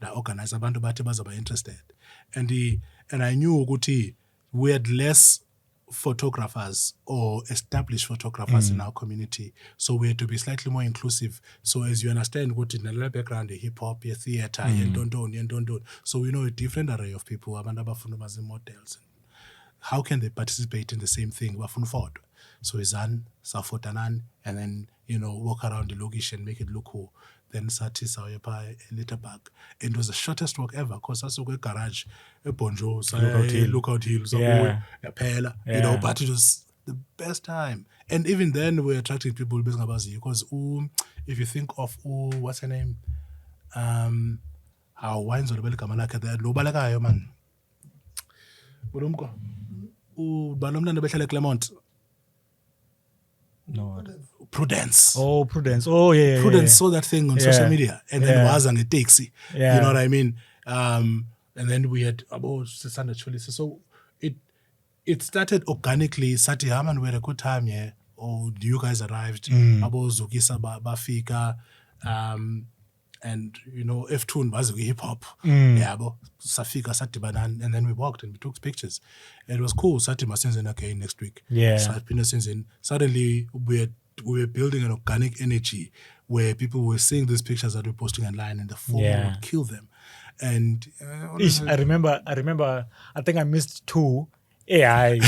I organize abantu bathi bazaba interested, and I knew ukuthi we had less photographers or established photographers in our community. So we had to be slightly more inclusive. So as you understand, what in the background, the hip hop, theater, and don't. So we know a different array of people. Models. How can they participate in the same thing? So Izan, Safotanan, and then walk around the location and make it look cool. Then Sati Sawepa a little bag. And it was the shortest walk ever because that's a garage, a bonjo, lookout hill, so a pela, but it was the best time. And even then we're attracting people because if you think of what's her name? How wines or the Belkamalaka there, Lobalaka man. Balomna the Clement. No. Prudence. Oh, Prudence. Oh, yeah. Prudence saw that thing on social media and then was on a taxi. Yeah. You know what I mean? And then we had about 600 choices. So it started organically. Sati Haman, we had a good time, yeah. Oh, you guys arrived. Abo Zukisa Bafika. And F2 was hip hop. Yeah, but Safika Sati Banan, and then we walked and we took pictures. And it was cool. Sati Masinzen again next week. Yeah. Suddenly we were building an organic energy where people were seeing these pictures that we're posting online and the phone would kill them. And I remember. I think I missed 2. Yeah, I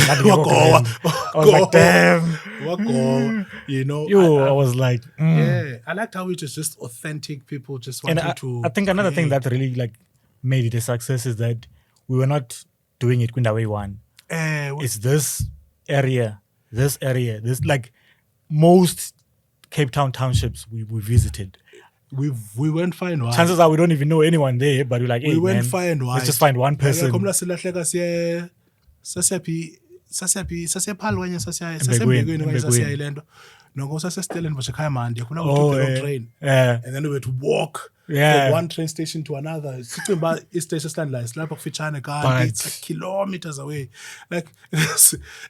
was like, damn. I was like, yeah. I liked how it was just authentic people just wanting to. I think another thing that really made it a success is that we were not doing it Kundawe one. It's this area, this most Cape Town townships we visited. We went find one. Chances are we don't even know anyone there, but we're like, hey, we went find one. Let's just find one person. Train. And then we had to walk from one train station to another. It's like kilometers away. And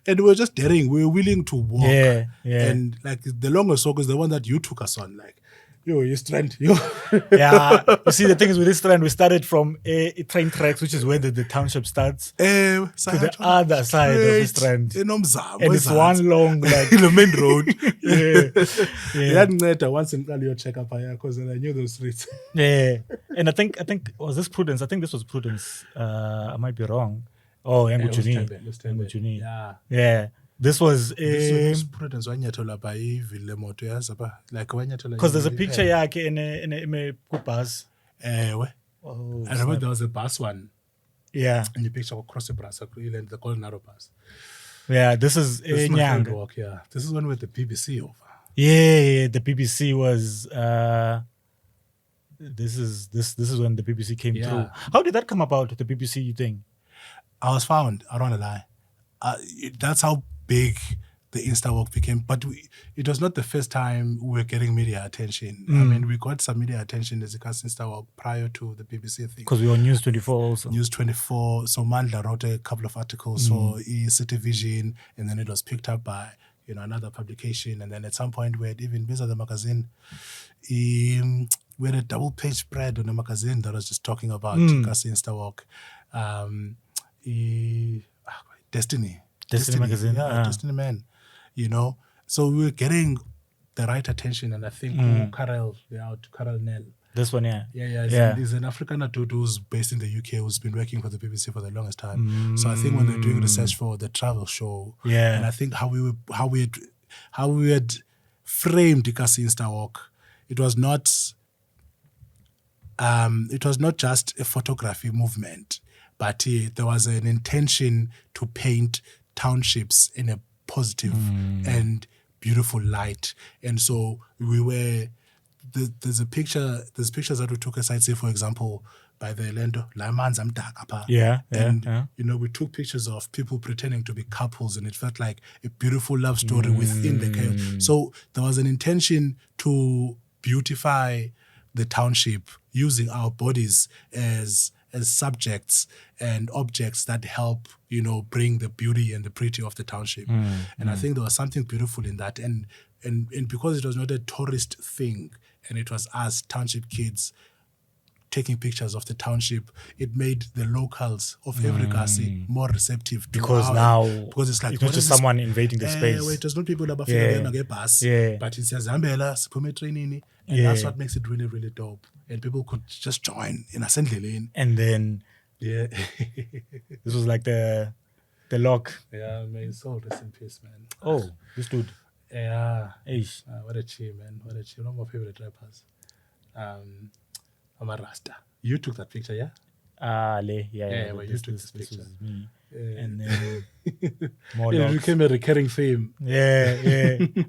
we were just daring. We were willing to walk. And the longest walk is the one that you took us on. You strand. Yeah. You see, the thing is with this strand, we started from a train tracks, which is where the township starts, to the other side of the strand. And it's one long, the main road. Once in you check up here because I knew those streets. Yeah. And I think was this Prudence? I think this was Prudence. I might be wrong. Oh, Ngujuni. Yeah. This was Prudence because there's a picture in a bus. I remember there was a bus one. Yeah. And the picture across the bus, the Golden Arrow bus. Yeah, this is Nyang. Walk, yeah. This is one with the BBC over. Yeah, the BBC was this is when the BBC came through. How did that come about, the BBC thing? I was found, I don't want to lie. That's how big the InstaWalk became. But it was not the first time we were getting media attention. I mean, we got some media attention as a CasiInstaWalk prior to the BBC thing. Because we were on News 24 also. News 24. So Mandla wrote a couple of articles for City Vision, and then it was picked up by another publication. And then at some point we had even Visa the magazine. We had a double-page spread on the magazine that was just talking about CasiInstaWalk. Destiny magazine. Destiny Man. So we were getting the right attention, and I think Karel Nell. This one, He's an African dude who's based in the UK who's been working for the BBC for the longest time. So I think when they're doing research for the travel show, and I think how we had framed the CasiInstaWalk, it was not just a photography movement, but there was an intention to paint townships in a positive and beautiful light. And so we were, there's pictures that we took aside, say for example, by the Lendo, we took pictures of people pretending to be couples, and it felt like a beautiful love story within the chaos. So there was an intention to beautify the township using our bodies as subjects and objects that help, bring the beauty and the pretty of the township. And I think there was something beautiful in that. And because it was not a tourist thing, and it was us township kids taking pictures of the township, it made the locals of every Kasi more receptive to Because it's like it's not just someone invading the space. Wait, there's not people about bus, but it's Zambela, Sipume training, and that's what makes it really, really dope. And people could just join in assembly lane. And then this was like the lock. Yeah, may his soul rest in peace, man. Oh, this dude. Yeah. Eish. What a chi, man. What a chi. One of my favorite rappers. I'm a Rasta. You took that picture, yeah? Yeah. Well, you took this picture. Was me. And then more it locks. became a recurring theme. Yeah.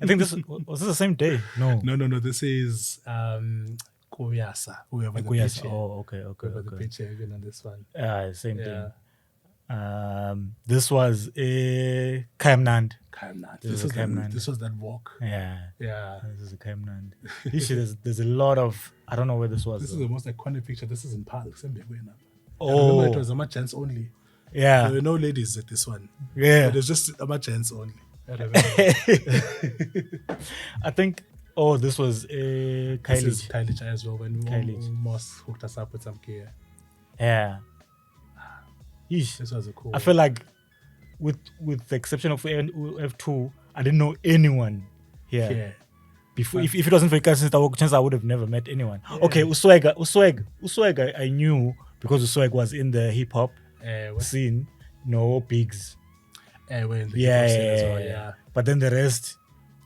I think this was this the same day? No. No. This is Kuyasa. Whoever the Yes. picture. Oh, okay. Whoever the picture, even on this one. Same Yeah. thing. This was a Kaimnand. This was that walk. Yeah. Yeah. This is a Kaimnand. There's a lot of, I don't know where this was. This is the most iconic picture. This is in Park. I remember it was a gents only. Yeah. There were no ladies at this one. Yeah. It was just a gents only. I think, this was Kylie. This is Kylie as well, when Kylie. Moss hooked us up with some gear. Yeah. Yeesh. This was a cool I feel like with the exception of F2, I didn't know anyone here. Yeah. Before, if it wasn't for KasiInstaWalk, chance I would have never met anyone. Yeah. Okay, Usweg I knew because Usweg was in the hip hop scene. No Pigs. Yeah. But then the rest.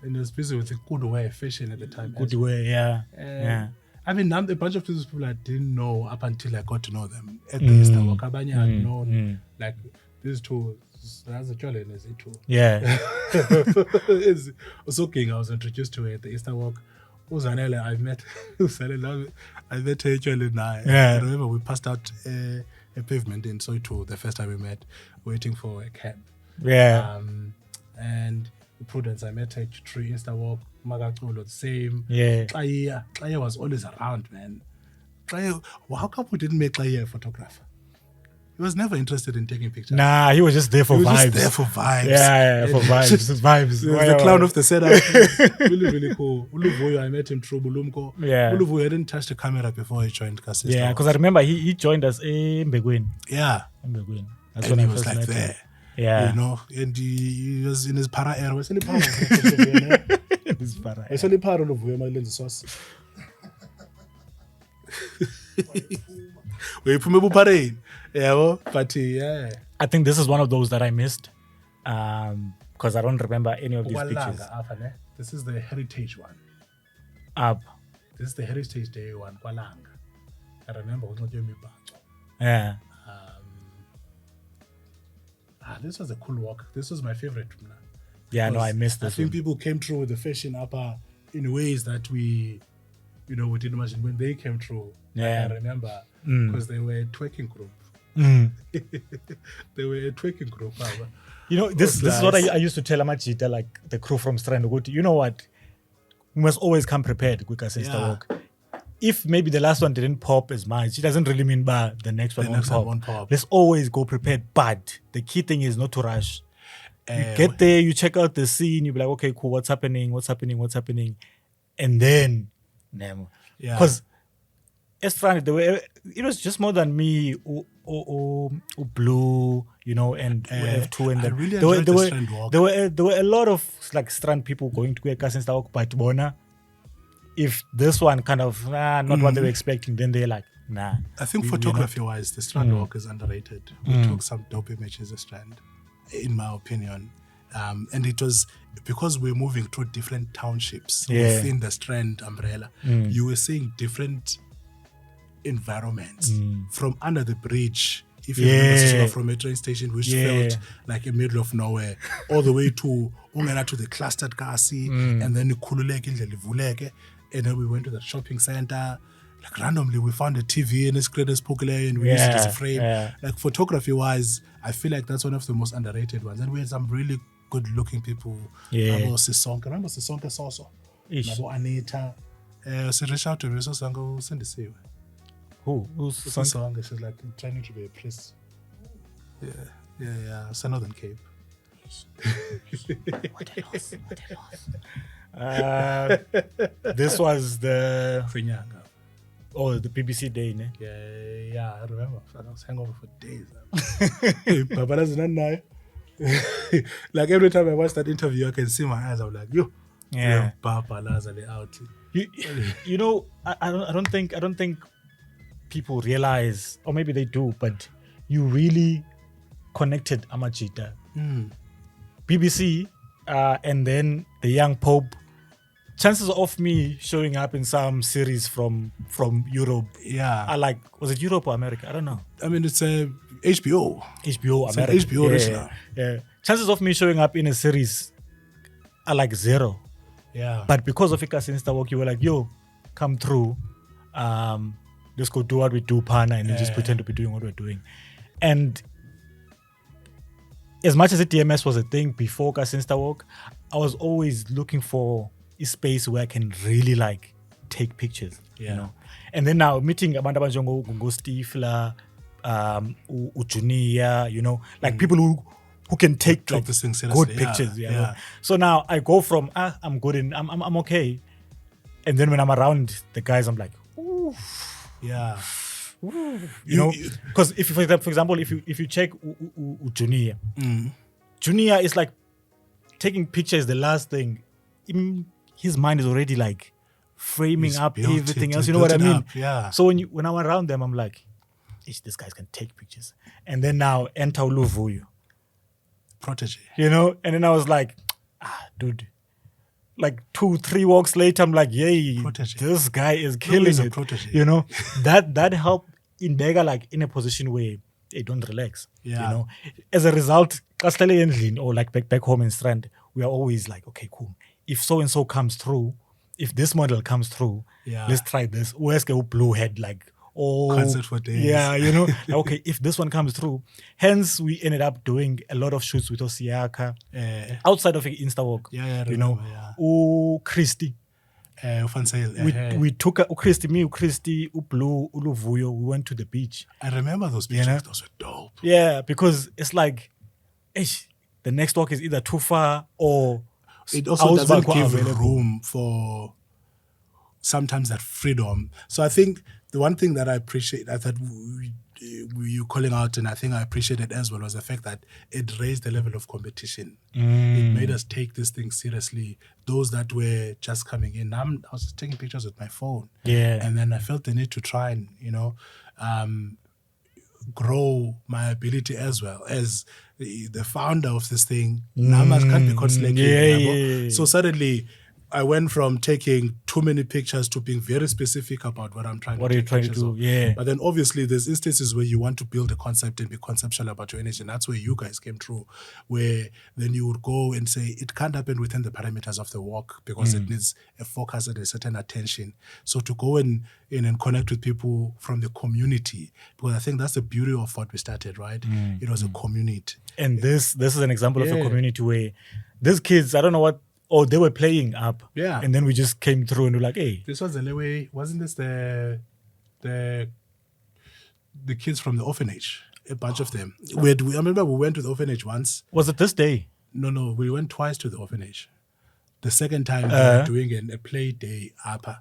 And he was busy with the good way fashion at the time. Good way, yeah. I mean, a bunch of people I didn't know up until I got to know them at the InstaWalk. Abanye had known, like these two. That's a challenge, is it too? Yeah. It's also king. I was introduced to her at the InstaWalk. Uzanele, I met her actually now. Yeah. I remember we passed out a pavement in Soweto the first time we met, waiting for a cab. Yeah. And Prudence, I met her through InstaWalk. Magachulo, the same. Yeah. Klaya was always around, man. Klaya, how come we didn't make Klaya a photographer? He was never interested in taking pictures. Nah, he was just there for vibes. Just there for vibes. Yeah, for vibes. Vibes. He was the clown of the setup. Really, really cool. Uluvuyo, I met him through Bulumko. Yeah. Uluvuyo didn't touch the camera before he joined KasiInstaWalk. Yeah, because I remember he joined us in Mbegwin. Yeah. Mbegwin. That's And when he I was first like met there. him. Yeah. You know, and he was in his para era. Was in the para. His para. Was in the para Uluvuyo, my lens sauce. Yeah, but yeah. I think this is one of those that I missed because I don't remember any of these pictures. This is the heritage one. Up. This is the heritage day one. Kwalanga. I remember Yeah. This was a cool walk. This was my favorite. Yeah, no, I missed this. I think people came through with the fashion upper in ways that we didn't imagine when they came through. Yeah. I remember because they were a twerking group. They were a twerking group. You know, this is what I used to tell Amachita, like the crew from Strand. You know what? We must always come prepared with KasiInstaWalk. If maybe the last one didn't pop as much, it doesn't really mean the next one won't pop. Let's always go prepared. But the key thing is not to rush. You get there, you check out the scene, you be like, okay, cool, what's happening? And then, because Estrand, it was just more than me, Blue, and F2, and I really enjoyed the Strand walk. There were a lot of like Strand people going to KasiInstaWalk, but Bona, if this one kind of not what they were expecting, then they're like, nah. I think photography-wise, the Strand walk is underrated. We took some dope images of Strand, in my opinion. And it was because we're moving through different townships within the Strand umbrella. You were seeing different environments from under the bridge. If you remember, from a train station, which felt like a middle of nowhere, all the way to the clustered Kasi, and then and then we went to the shopping center. Like randomly, we found a TV in a screen and we used it as a frame. Like photography-wise, I feel like that's one of the most underrated ones. And we had some really good-looking people. Remember Sisonke Soso? Remember Anita? So reach out to me, so Sango send the Who's Sisonke? She's like trying to be a priest. Yeah. Southern Cape. What a loss. This was the Finyanga. Oh, the BBC day, ne? Yeah, I remember. I was hangover for days. Papa doesn't know. Like every time I watch that interview, I can see my eyes. I'm like, yo, Yeah. Papa Lazare out. You know, I don't think people realize, or maybe they do, but you really connected Amachita, BBC, and then the young Pope. Chances of me showing up in some series from Europe, are like, was it Europe or America? I don't know. I mean, it's a HBO. HBO It's America. an HBO original. Yeah. Chances of me showing up in a series are like zero. Yeah. But because of CasiInstaWalk, you were like, yo, come through. Let's go do what we do, Pana, and then just pretend to be doing what we're doing. And as much as the DMS was a thing before CasiInstaWalk, I was always looking for a space where I can really like take pictures. You know. And then now meeting Amanda Banjongo, Gungo Stifler, Ujunia, you know, like people who can take like this thing good seriously. pictures. Yeah. You know? So now I go from I'm good and I'm okay, and then when I'm around the guys, I'm like, ooh, Yeah. you know, because if for example if you check Junior, Junior is like taking pictures. The last thing, his mind is already like framing He's up built everything it, else. he's You know what I built it mean? up, yeah. So when I'm around them, I'm like, these guys can take pictures. And then now enter Uluvuyo, Protege. you know. And then I was like, dude. Like 2-3 walks later, I'm like, yay, Protege. this guy is killing He's a it. protege. You know, that helped in Bega, like in a position where they don't relax. Yeah. You know, as a result, or like back home in Strand, we are always like, okay, cool. If so and so comes through, if this model comes through, let's try this. Where's the blue head? Like, Concert for days. Yeah, you know, like, okay, if this one comes through. Hence, we ended up doing a lot of shoots with Osiaka outside of InstaWalk. Yeah, I you know, Christy. We took Christy, me, Christy, Blue, Uluvuyo. We went to the beach. I remember those pictures. You know? Those were dope. Yeah, because it's like, the next walk is either too far or It also doesn't give room for sometimes that freedom. So I think the one thing that I appreciate, I thought you calling out, and I think I appreciated as well, was the fact that it raised the level of competition. It made us take this thing seriously. Those that were just coming in, I was just taking pictures with my phone. Yeah. And then I felt the need to try and, grow my ability as well as the founder of this thing. Numbers can't be conflicting. So suddenly I went from taking too many pictures to being very specific about what I'm trying to do. What are you trying to do? Yeah. But then obviously there's instances where you want to build a concept and be conceptual about your energy. And that's where you guys came through, where then you would go and say, it can't happen within the parameters of the walk because it needs a focus and a certain attention. So to go in and connect with people from the community, because I think that's the beauty of what we started, right? It was a community. And this is an example of a community where these kids, I don't know what, they were playing up. Yeah. And then we just came through and we're like, hey. This was the way, wasn't this the kids from the orphanage? A bunch of them. I remember we went to the orphanage once. Was it this day? No, we went twice to the orphanage. The second time we were doing a play day upper.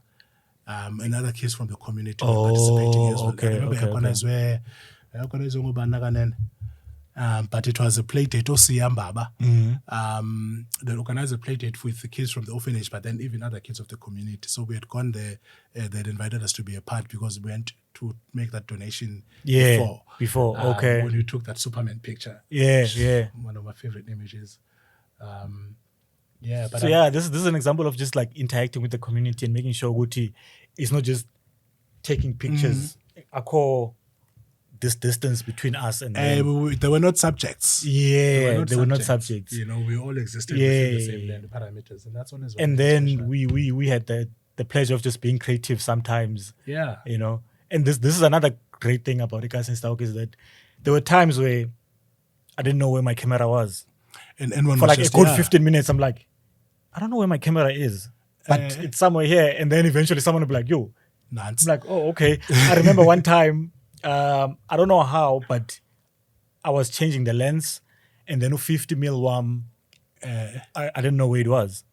And other kids from the community were participating as well. Okay, but it was a play date, Baba. They organized a play date with the kids from the orphanage, but then even other kids of the community. So we had gone there. They'd invited us to be a part because we went to make that donation before. Okay. When we took that Superman picture. Yeah. One of my favorite images. This is an example of just like interacting with the community and making sure Guti is not just taking pictures. I call this distance between us and them. They were not subjects. Yeah, they were not subjects. You know, we all existed within the same parameters, and that's one as well. And then we had the pleasure of just being creative sometimes. Yeah, you know. And this is another great thing about CasiInstaWalk is that there were times where I didn't know where my camera was. And for like a good 15 minutes, I'm like, I don't know where my camera is, but it's somewhere here. And then eventually someone will be like, yo. I'm like, oh, okay. I remember one time, I don't know how, but I was changing the lens and then 50mm one, I didn't know where it was.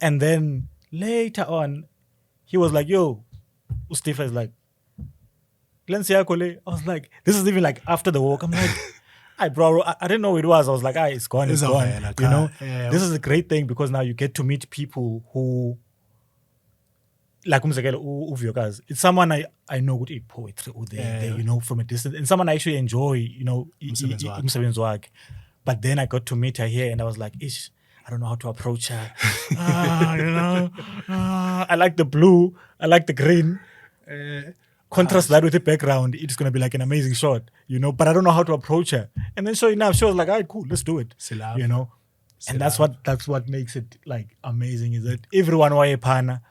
And then later on, he was like, yo, Steve is like, I was like, this is even like after the walk. I'm like, "Hi, bro, I didn't know who it was." I was like, it's gone, it's gone. You know, this is a great thing because now you get to meet people who, like Uvyokas, it's someone I know good poetry or they you know, from a distance, and someone I actually enjoy, you know, umsebenzi wakhe. But then I got to meet her here and I was like, ish, I don't know how to approach her. You know, I like the blue, I like the green. Contrast that with the background, it's going to be like an amazing shot, you know, but I don't know how to approach her. And then sure enough, she was like, all right, cool, let's do it. You know, and that's what makes it like amazing, is that everyone Waepana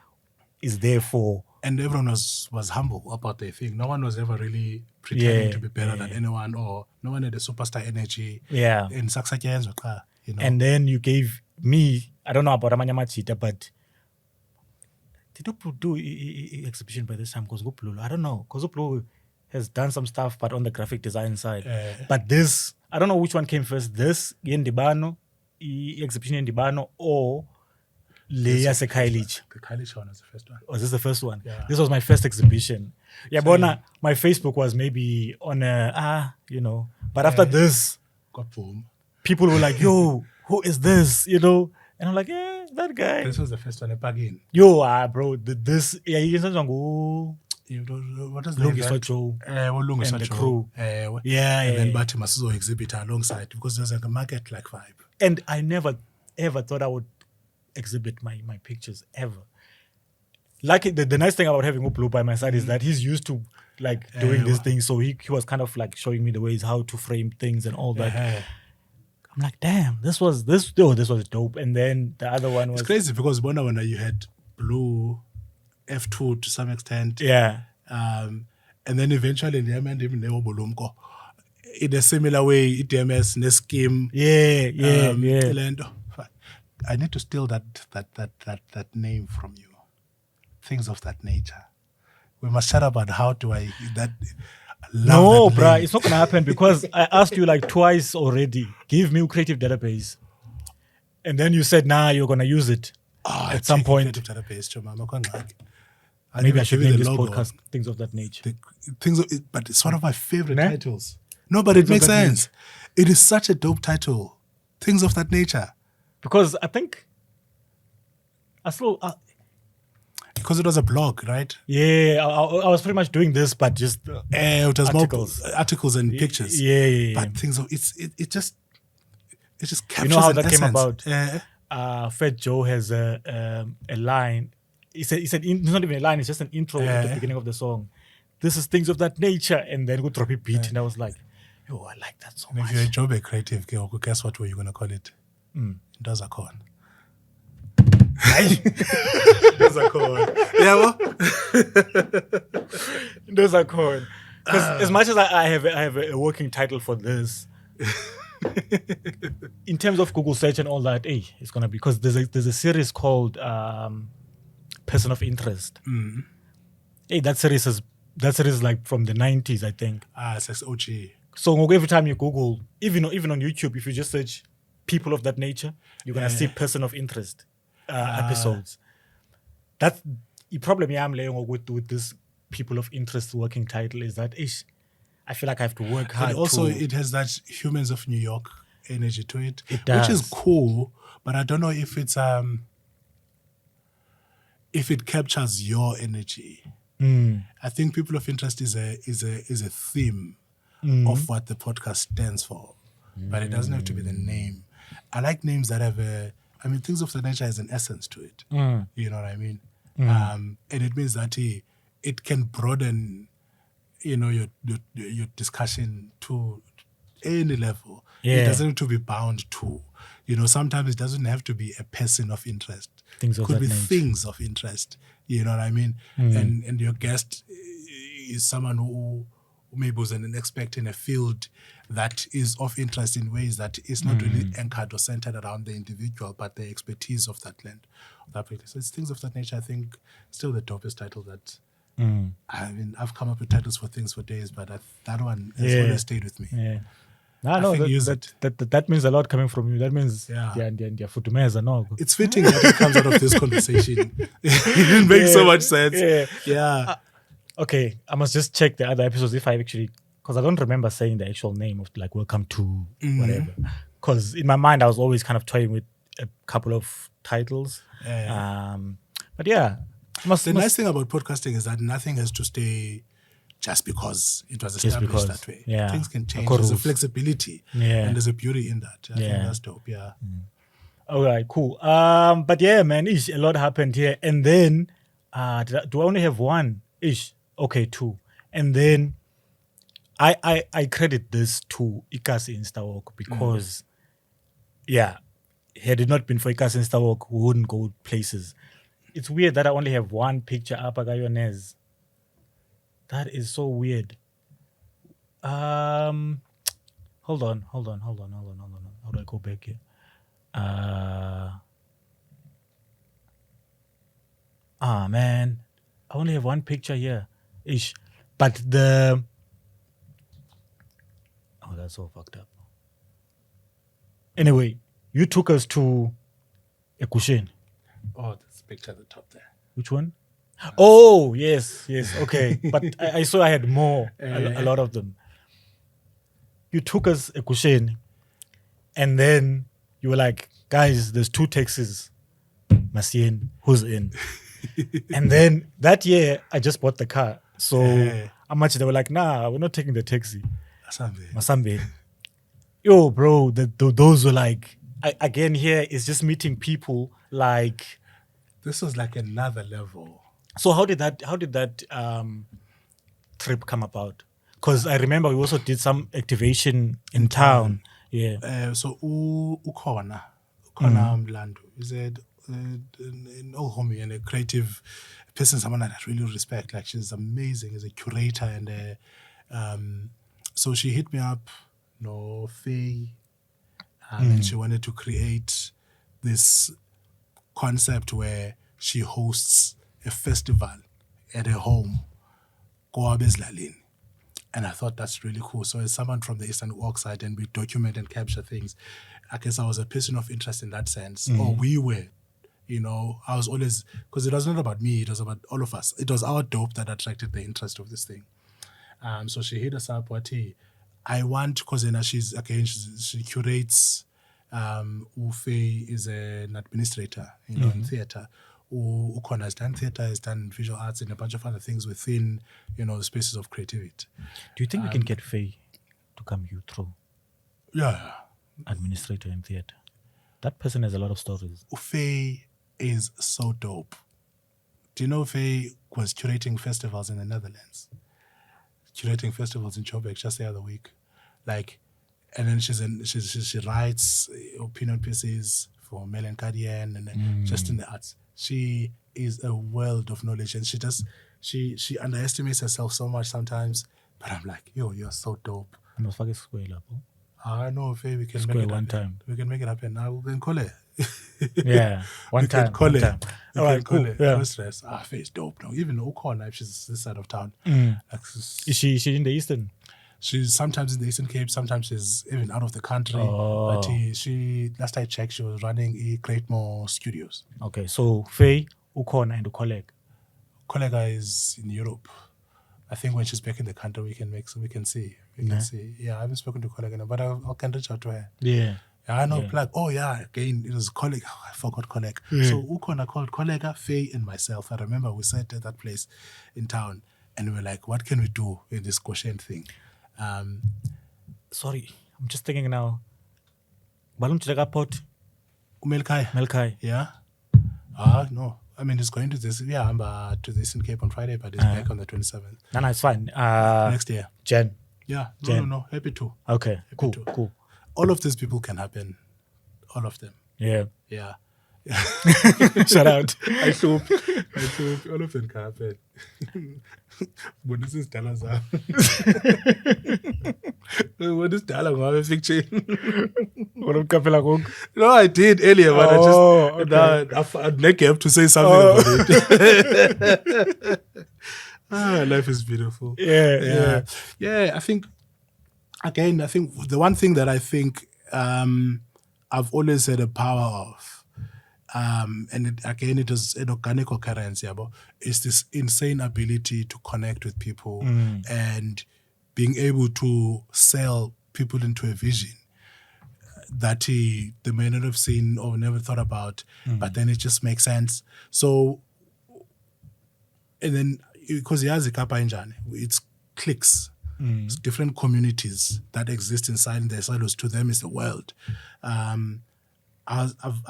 is there for. And everyone was humble about their thing. No one was ever really pretending to be better than anyone, or no one had a superstar energy. Yeah. In Saksakenzo, you know. And then you gave me, I don't know about Amanya Machita, but did you do exhibition by this time? Because I don't know. Because has done some stuff, but on the graphic design side. But this, I don't know which one came first. This, Yendibano, exhibition Yendibano, or Leia se Kailich. The Kailich one was the first one. Was this the first one? Yeah. This was my first exhibition. Yeah, so, but my Facebook was maybe on a, you know. But after this, people were like, yo, who is this? You know? And I'm like, that guy. This was the first one, a plug-in. Yo, bro, this, you what is the name? And the crew. And then Bati Masuzo exhibit alongside, because there's like a market-like vibe. And I never, ever thought I would exhibit my pictures, ever. Like, the nice thing about having Uplu by my side is that he's used to, like, doing these things. So he was kind of, like, showing me the ways how to frame things and all that. I'm like, damn, this was dope. And then the other one was... It's crazy because when you had Blue, F2 to some extent. Yeah. And then eventually in the end, even Bolumko, in a similar way, ETMS, iSkeem. Yeah. I need to steal that name from you. Things of that nature. We must chat about how do I... No, bruh, it's not going to happen because I asked you like twice already. Give me a creative database. And then you said, nah, you're going to use it at some point. Maybe I should name this podcast Things of That Nature. But it's one of my favorite titles. No, but it makes sense. It is such a dope title. Things of That Nature. Because I think because it was a blog, right? Yeah, I was pretty much doing this, but just it was articles and pictures. Yeah. But things of it just captures. You know how that essence. came about? Fat Joe has a line. He said it's not even a line. It's just an intro at the beginning of the song. This is Things of That Nature, and then we drop a beat, and I was like, yo, I like that so much. If you're a Jobe creative, guess what way you're gonna call it? Does a corn. Those are corn. Yeah, well. Those are corn. Because as much as I have a working title for this, in terms of Google search and all that, it's gonna be, because there's a series called Person of Interest. That series is like from the 90s, I think. It's OG. So every time you Google, even on YouTube, if you just search people of that nature, you're gonna see Person of Interest episodes. That's the problem I'm laying with this people of interest working title, is that I feel like I have to work hard. And also, it has that Humans of New York energy to it, It does. which is cool. But I don't know if it's if it captures your energy. I think people of interest is a theme of what the podcast stands for, but it doesn't have to be the name. I like names that have Things of the Nature has an essence to it. You know what I mean? And it means that it can broaden, your discussion to any level. It doesn't have to be bound to. Sometimes it doesn't have to be a person of interest. Things of Could that be nature. things of interest. You know what I mean? And your guest is someone who maybe was an expert in a field that is of interest in ways that is not really anchored or centered around the individual, but the expertise of that land. So it's Things of That Nature, I think, still the dopest title that I've come up with titles for things for days, but that one has always stayed with me. Yeah. No, that means a lot coming from you. That means no. It's fitting that it comes out of this conversation. It didn't make so much sense. Yeah. Okay, I must just check the other episodes if I actually, because I don't remember saying the actual name of like welcome to whatever. Because in my mind I was always kind of toying with a couple of titles. But yeah, The nice thing about podcasting is that nothing has to stay just because it was established that way. yeah. Things can change. Of There's a course. flexibility, Yeah. and there's a beauty in that. I think Yeah. that's dope. Yeah. All right, cool. But yeah, man, ish, a lot happened here. And then, do I only have one? Ish, okay, two. And then, I credit this to KasiInstaWalk because, yeah, had it not been for KasiInstaWalk, we wouldn't go places. It's weird that I only have one picture up, Agayonez. That is so weird. Hold on. How do I go back here? Man, I only have one picture here, ish. But that's so fucked up. Anyway, you took us to Ekushen. Oh, there's a picture at the top there. Which one? Oh, yes, okay. But I saw I had more, a lot of them. You took us Ekushen, and then you were like, guys, there's 2 taxis. Masien, who's in? And then that year, I just bought the car. So how much? They were like, nah, we're not taking the taxi. Masambe. Yo, bro, those were like, again, here is just meeting people like. This was like another level. So how did that trip come about? Because I remember we also did some activation in town. Yeah. So Ukona Mlandu is an old homie and a creative person, someone that I really respect. Like, she's amazing as a curator, and so she hit me up, Faye, and she wanted to create this concept where she hosts a festival at her home, Koabezlalin. And I thought that's really cool. So as someone from the Eastern Walk side, and we document and capture things, I guess I was a person of interest in that sense. Or we were, I was always, because it was not about me, it was about all of us. It was our dope that attracted the interest of this thing. So she hit us up, I want, because she curates, Ufe is an administrator, in theatre. Ukona has done theatre, has done visual arts, and a bunch of other things within, the spaces of creativity. Do you think we can get Faye to come you through? Yeah. Administrator in theatre. That person has a lot of stories. Faye is so dope. Do you know Faye was curating festivals in the Netherlands? Curating festivals in Joburg just the other week. And then she writes opinion pieces for Mel and Kadian, and just in the arts. She is a world of knowledge, and she underestimates herself so much sometimes. But I'm like, yo, you're so dope. I must fucking square up. I know, Faye, we can Square make it one happen. time. We can make it happen. Now we can call it. Yeah, one time. Call it. All right, cool. Yeah. No stress. Faye's dope. No, even Okona, if she's this side of town. Is she in the Eastern? She's sometimes in the Eastern Cape, sometimes she's even out of the country. Oh. But she last I checked, she was running Createmore Studios. Okay, so Faye, Ukona, and Ukolek. Kollega is in Europe. I think when she's back in the country, we can see. Yeah, I haven't spoken to Kollega, but I can reach out to her. Yeah. I know, again, it was colleague. Oh, I forgot colleague. So Ukona called Kollega, Faye, and myself. I remember we sat at that place in town, and we were like, what can we do in this Goshen thing? Sorry, I'm just thinking now. Balum Chiragapot. Melkai. Yeah? No. I mean, he's going to this, to the Eastern Cape on Friday, but he's back on the 27th. No, it's fine. Next year. Jen. Yeah. Jen. No. Happy to. Okay, Happy cool. All of these people can happen. All of them. Yeah. Yeah. Shout out. I hope all of them can happen. But this is Dalaza. What is Dalaza fiction? No, I did earlier, but I'd like have to say something about it. Life is beautiful. Yeah. I think the one thing that I think I've always had a power of again, it is an organic occurrence, yeah, but it's this insane ability to connect with people and being able to sell people into a vision that they may not have seen or never thought about, but then it just makes sense. So, and then because it's cliques, it's different communities that exist inside their silos. To them, is the world. I've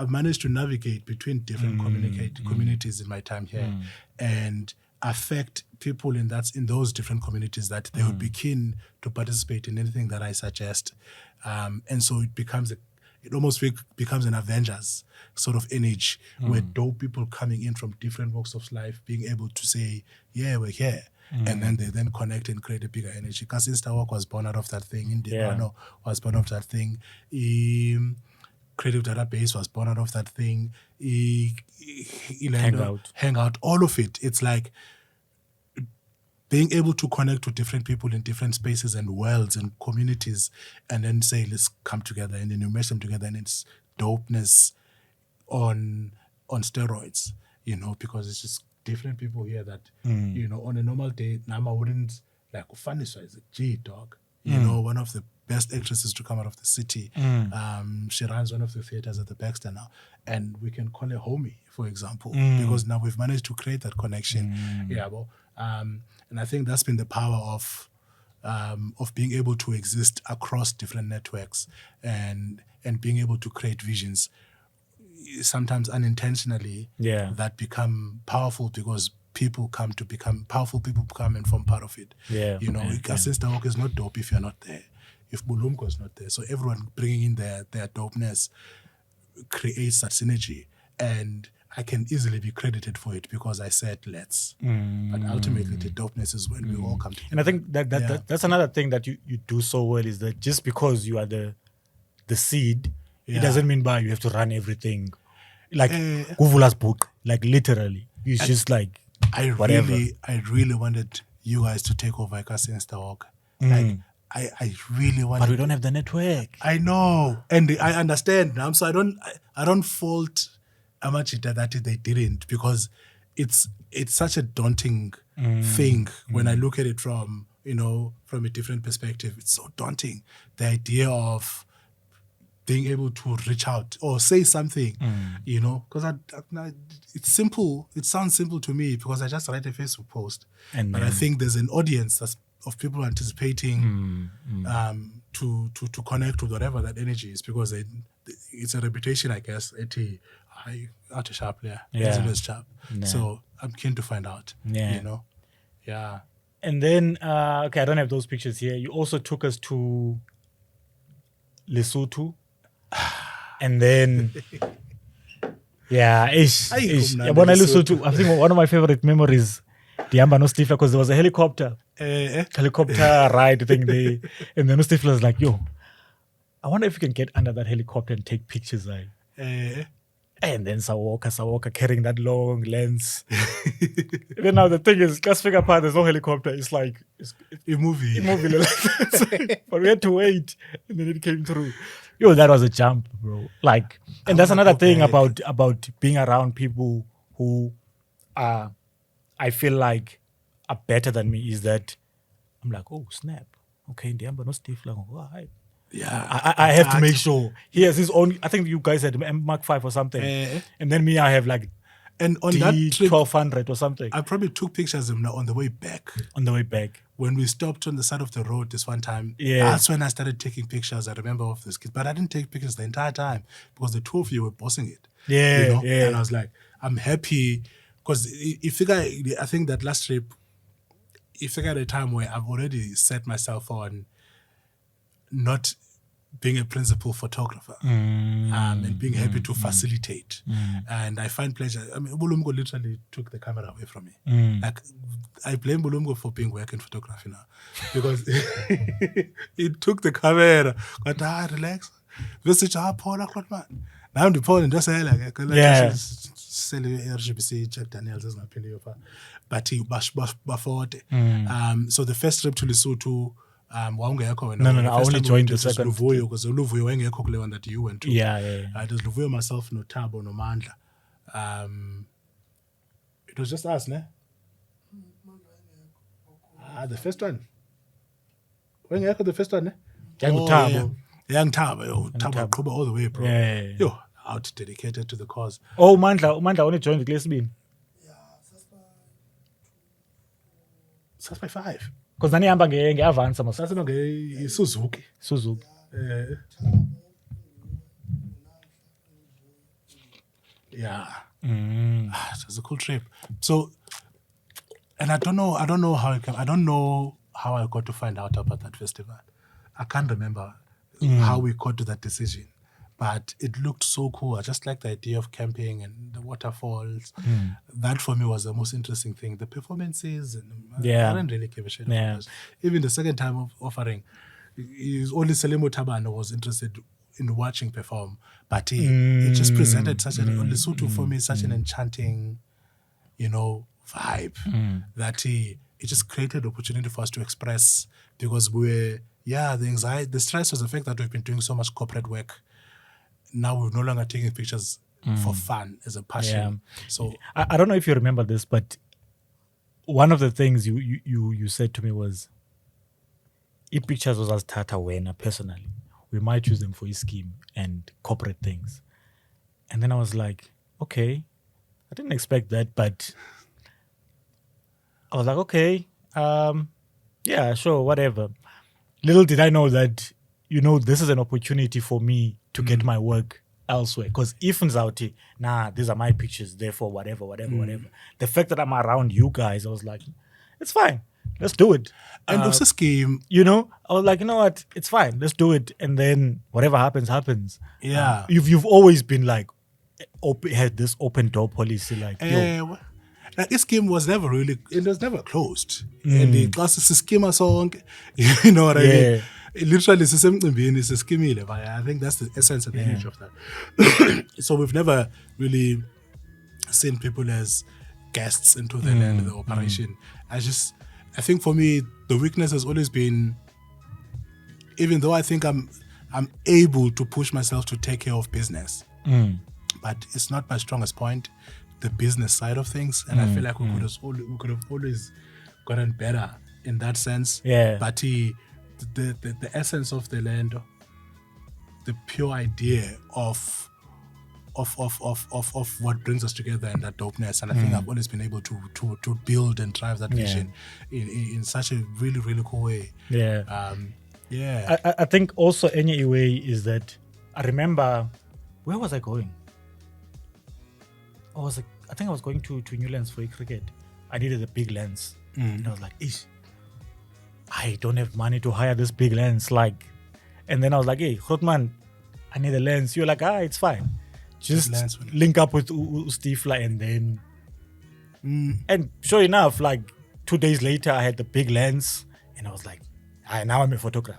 managed to navigate between different communities in my time here, and affect people in those different communities that they would be keen to participate in anything that I suggest, and so it almost becomes an Avengers sort of image where dope people coming in from different walks of life being able to say, yeah, we're here. And then they connect and create a bigger energy. KasiInstaWalk was born out of that thing. Indiano was born out of that thing. Creative Database was born out of that thing. Hangout, all of it. It's like being able to connect with different people in different spaces and worlds and communities, and then say, let's come together, and then you mesh them together, and it's dopeness on steroids, because it's just different people here that, on a normal day, Nama wouldn't like funny so is a G dog. One of the best actresses to come out of the city. She runs one of the theaters at the Baxter now, and we can call her homie, for example, because now we've managed to create that connection. And I think that's been the power of being able to exist across different networks and being able to create visions, sometimes unintentionally, that become powerful because people come to become powerful. People come and form part of it. KasiInstaWalk is not dope if you're not there. If Bulumko is not there, so everyone bringing in their dopeness creates that synergy, and I can easily be credited for it because I said let's. But ultimately, the dopeness is when we all come together. And I think that's another thing that you do so well, is that just because you are the seed, it doesn't mean you have to run everything. Like Kuvula's book, like literally, it's just like whatever. I really wanted you guys to take over KasiInstaWalk. Like I really want. But we don't have the network. I know, and I understand now. So I don't fault Amachita that they didn't, because it's such a daunting thing when I look at it from a different perspective. It's so daunting, the idea of being able to reach out or say something, because it's simple. It sounds simple to me because I just write a Facebook post, but I think there's an audience of people anticipating to connect with whatever that energy is, because it's a reputation, I guess. Out of sharp, sharp. So I'm keen to find out. And then I don't have those pictures here. You also took us to Lesotho, and then Lesotho. I think one of my favorite memories, the Ambano Stifler, because there was a helicopter ride thing there, and then Stifler was like, "Yo, I wonder if you can get under that helicopter and take pictures." And then Sawaka carrying that long lens. Then now the thing is, just figure out there's no helicopter. It's like it's a movie. But we had to wait, and then it came through. That was a jump, bro. Like, and that's another thing about being around people who are, I feel like, are better than me, is that I'm like, oh snap, okay, no Stifler. Oh, hi. Yeah, I have to make sure he has his own. I think you guys had Mark 5 or something, and then me, I have like and on that trip, 1200 or something. I probably took pictures of him on the way back. When we stopped on the side of the road this one time, that's when I started taking pictures. I remember of this kid, but I didn't take pictures the entire time because the two of you were bossing it. And I was like, I'm happy because I think that last trip, you figure at a time where I've already set myself on not being a principal photographer and being happy to facilitate. And I find pleasure. I mean, Bulumgo literally took the camera away from me. Like, I blame Bulumgo for being work in photography now because he took the camera. But relax. Visit Paula man. Now I'm the Paul and just say like RGBC Jack Daniels is not paying over. But he so the first trip to Lesotho. No, I only joined the second. Luvuyo, because Luvuyo wengekho kule one that you went to. Yeah. There's Luvuyo, myself, no Tabo, no Mandla. It was just us, ne? The first one. When you the first one, ne? Thabo. Yeah, Thabo. Thabo Qhuba all the way, bro. Yeah. Yo, out dedicated to the cause. Oh, Mandla only joined the class bin. Starts by 5. Because nani hamba nge-avance mas. Starts no Suzuki. Suzuki. Yeah. It was a cool trip. So, and I don't know how it came. I don't know how I got to find out about that festival. I can't remember how we got to that decision, but it looked so cool. I just liked the idea of camping and the waterfalls. That for me was the most interesting thing. The performances, and I didn't really give a shit about this. Even the second time of offering, only Selemo Tabano was interested in watching perform, but it just presented such an Lesotho for me, such an enchanting, vibe that it just created opportunity for us to express, because the anxiety, the stress was the fact that we've been doing so much corporate work. Now we're no longer taking pictures for fun as a passion. So I don't know if you remember this, but one of the things you said to me was, if pictures was as Tata Wena personally, we might use them for iSkeem and corporate things. And then I was like, okay, I didn't expect that, but I was like, okay, yeah, sure, whatever. Little did I know that, this is an opportunity for me to get my work elsewhere. Because if Nzauti, these are my pictures, therefore whatever. The fact that I'm around you guys, I was like, it's fine. Let's do it. And also scheme. I was like, you know what? It's fine. Let's do it. And then whatever happens, happens. Yeah. You've always been like, had this open door policy. Like, this scheme was never closed. And the class is schema song. You know what I mean? Literally, it's a scheme. I think that's the essence and the image of that. So we've never really seen people as guests into the land of the operation. I think for me, the weakness has always been, even though I think I'm able to push myself to take care of business, but it's not my strongest point, the business side of things. And I feel like we could have always gotten better in that sense. Yeah. But the essence of the land, the pure idea of what brings us together and that dopeness, and I think I've always been able to build and drive that vision in such a really, really cool way. I think also anyway is that I remember, where was I going? I think I was going to Newlands for a cricket. I needed a big lens, and I was like, I don't have money to hire this big lens, and then I was like, hey, Grootman, I need a lens. You're like, it's fine. Just link up with Steve, and then, and sure enough, 2 days later, I had the big lens, and I was like, now I'm a photographer.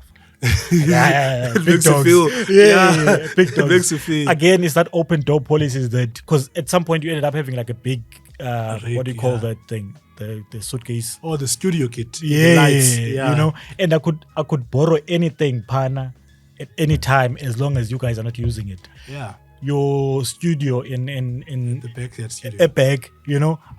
Big dogs. Big dogs. It makes you feel. Again, it's that open door policies that, because at some point you ended up having a big, what do you call that thing? The suitcase. Oh, the studio kit. Yeah, the lights. and I could borrow anything, Pana, at any time, as long as you guys are not using it. Yeah. Your studio in the backyard studio. A bag,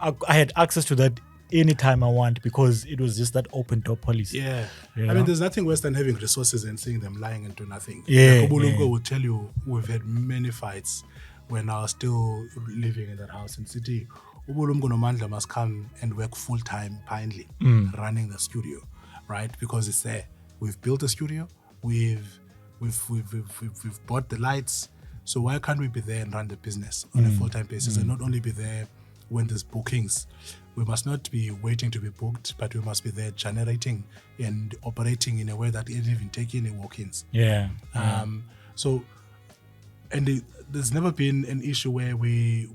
I had access to that anytime I want, because it was just that open door policy. Yeah. I mean, there's nothing worse than having resources and seeing them lying into nothing. Yeah. Kubulungu will tell you we've had many fights when I was still living in that house in city. Ubulungu Nomandla must come and work full time kindly running the studio, right? Because it's there. We've built a studio. We've bought the lights. So why can't we be there and run the business on a full-time basis and not only be there when there's bookings? We must not be waiting to be booked, but we must be there generating and operating in a way that isn't even taking any walk-ins. Yeah. There's never been an issue where we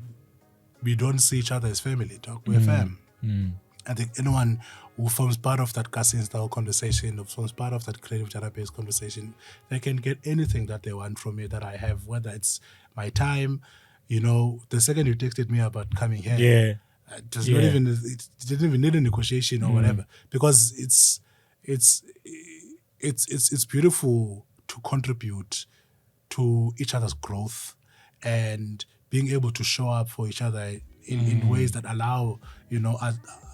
don't see each other as family. Talk, we're fam. I think anyone who forms part of that CasiInstaWalk conversation, who forms part of that creative database conversation, they can get anything that they want from me that I have, whether it's my time. The second you texted me about coming here, it didn't even need a negotiation or whatever, because it's beautiful to contribute to each other's growth and being able to show up for each other in ways that allow,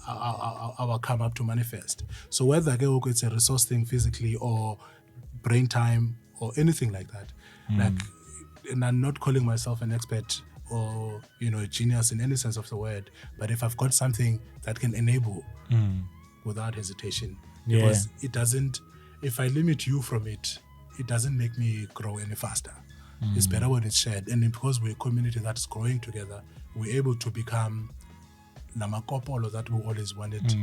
our come up to manifest. So whether it's a resource thing physically or brain time or anything like that, and I'm not calling myself an expert or a genius in any sense of the word, but if I've got something that can enable without hesitation, because it doesn't, if I limit you from it, it doesn't make me grow any faster. It's better when it's shared, and because we're a community that's growing together, we're able to become namakopolo that we always wanted